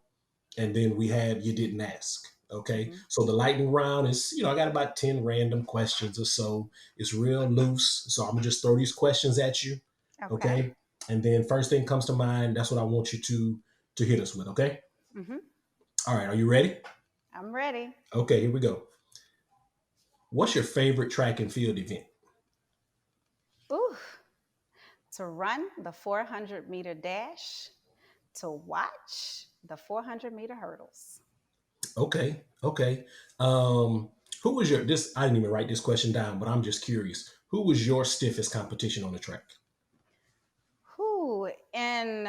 and then we have you didn't ask. Okay, Hmm. so the lightning round is, I got about 10 random questions or so. It's real loose, so I'm gonna just throw these questions at you. Okay. Okay, and then first thing comes to mind, that's what I want you to hit us with. Okay, Hmm. all right, are you ready? I'm ready. Okay, here we go. What's your favorite track and field event? Ooh, to run the 400-meter dash, to watch the 400-meter hurdles. Okay, okay. Um, who was your this? I didn't even write this question down, but I'm just curious. Who was your stiffest competition on the track? Who in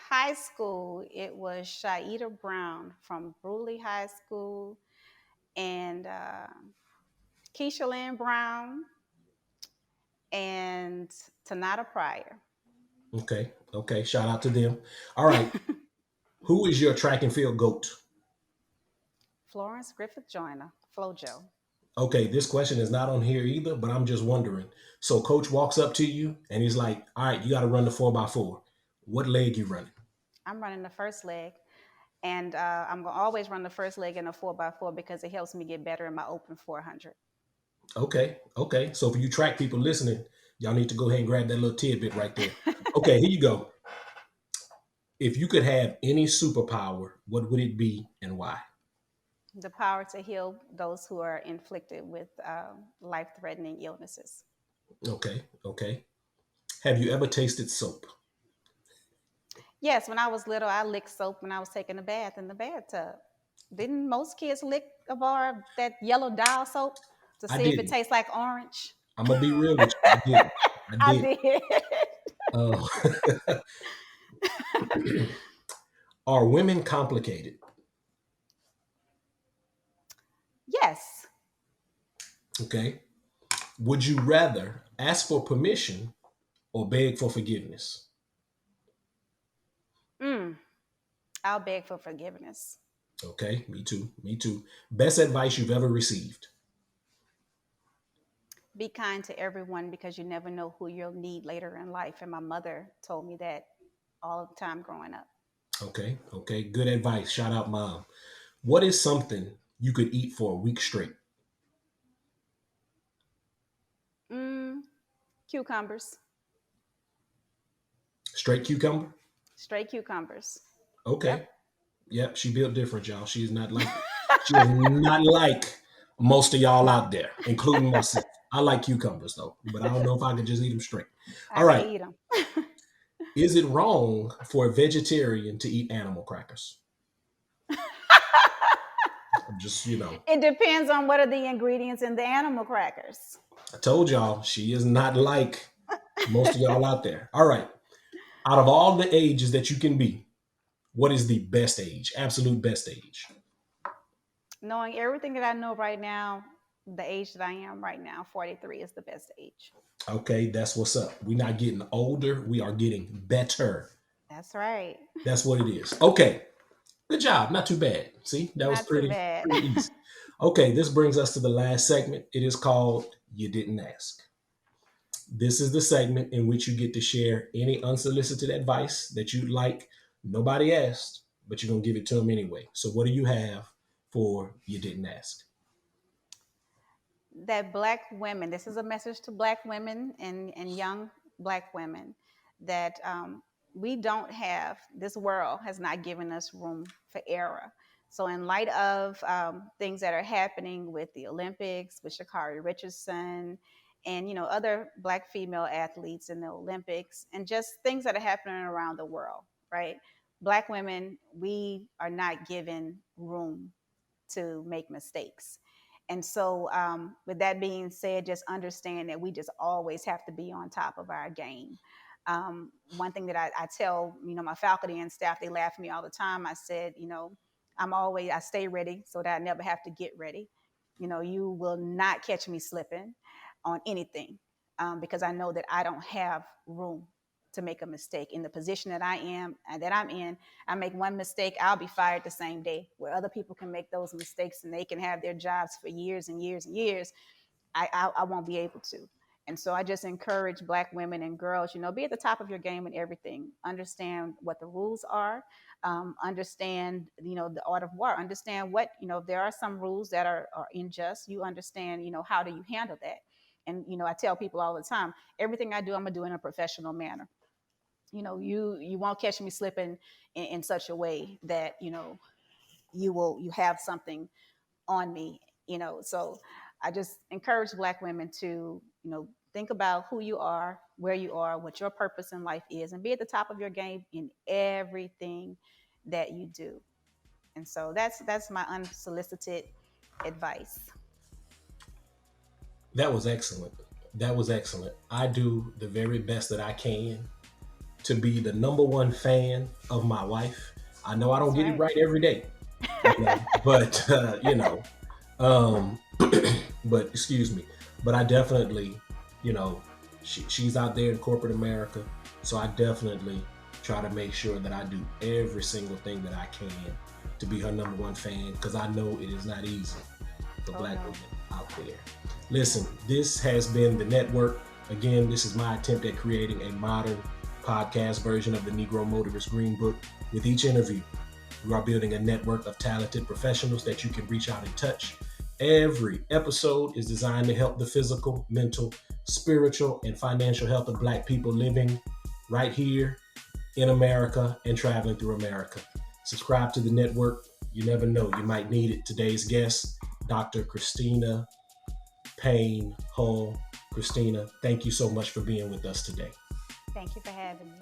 high school, it was Shaida Brown from Bruley High School, and Keisha Lynn Brown, and Tanada Pryor. Okay, okay. Shout out to them. All right. Who is your track and field goat? Florence Griffith Joyner, Flojo. Okay, this question is not on here either, but I'm just wondering. So, coach walks up to you and he's like, "All right, you got to run the 4x4. What leg you running?" I'm running the first leg, and I'm going to always run the first leg in a 4x4 because it helps me get better in my open 400. Okay, okay. So, for you track people listening, y'all need to go ahead and grab that little tidbit right there. Okay, here you go. If you could have any superpower, what would it be and why? The power to heal those who are inflicted with life threatening illnesses. Okay, okay. Have you ever tasted soap? Yes, when I was little, I licked soap when I was taking a bath in the bathtub. Didn't most kids lick of our that yellow dial soap to I see if it didn't. tastes like orange? I'm gonna be real with you. I didn't. I I did. did. Uh, are women complicated? Yes. Okay. Would you rather ask for permission or beg for forgiveness? Mm, I'll beg for forgiveness. Okay, me too. Me too. Best advice you've ever received. Be kind to everyone because you never know who you'll need later in life. And my mother told me that all the time growing up. Okay, okay. Good advice. Shout out, mom. What is something you could eat for a week straight? Mm, cucumbers, Straight cucumber? straight cucumbers. Yep. Okay. Yep, she built different, y'all. She is not like most of y'all out there, including myself. I like cucumbers though, but I don't know if I could just eat them straight. I All can right. eat them. Is it wrong for a vegetarian to eat animal crackers? Just, It depends on what are the ingredients in the animal crackers. I told y'all she is not like most of y'all out there. All right. Out of all the ages that you can be, what is the best age? Absolute best age. Knowing everything that I know right now, the age that I am right now, 43 is the best age. Okay, that's what's up. We're not getting older, we are getting better. That's right. That's what it is. Okay. Good job. Not too bad. See, that was Not too pretty bad. pretty easy. Okay, this brings us to the last segment. It is called You Didn't Ask. This is the segment in which you get to share any unsolicited advice that you'd like. Nobody asked, but you're going to give it to them anyway. So, what do you have for You Didn't Ask? That black women, this is a message to black women and young black women, that we don't have, this world has not given us room for error. So in light of things that are happening with the Olympics, with Shakari Richardson, and other black female athletes in the Olympics, and just things that are happening around the world, right? Black women, we are not given room to make mistakes. And so, with that being said, just understand that we just always have to be on top of our game. One thing that I tell, my faculty and staff, they laugh at me all the time. I said, I stay ready so that I never have to get ready. You will not catch me slipping on anything, because I know that I don't have room to make a mistake in the position that I am and that I'm in. I make one mistake, I'll be fired the same day. Where other people can make those mistakes and they can have their jobs for years and years and years, I won't be able to. And so I just encourage black women and girls, be at the top of your game in everything. Understand what the rules are. Understand, the art of war. Understand what, if there are some rules that are unjust, you understand, how do you handle that? And, I tell people all the time, everything I do, I'm going to do in a professional manner. You won't catch me slipping in such a way that you have something on me. So I just encourage black women to think about who you are, where you are, what your purpose in life is, and be at the top of your game in everything that you do. And so that's my unsolicited advice. That was excellent. That was excellent. I do the very best that I can to be the number one fan of my wife. I know I don't That's get it right. right every day, but um, but excuse me, but I definitely, you know, she's out there in corporate America, so I definitely try to make sure that I do every single thing that I can to be her number one fan, because I know it is not easy for black No. women out there. Listen, this has been the network. Again, this is my attempt at creating a modern podcast version of the Negro Motorist Green Book. With each interview, we are building a network of talented professionals that you can reach out and touch. Every episode is designed to help the physical, mental, spiritual, and financial health of black people living right here in America and traveling through America. Subscribe to the network. You never know, you might need it. Today's guest, Dr. Christina Payne Hull. Christina, thank you so much for being with us today. Thank you for having me.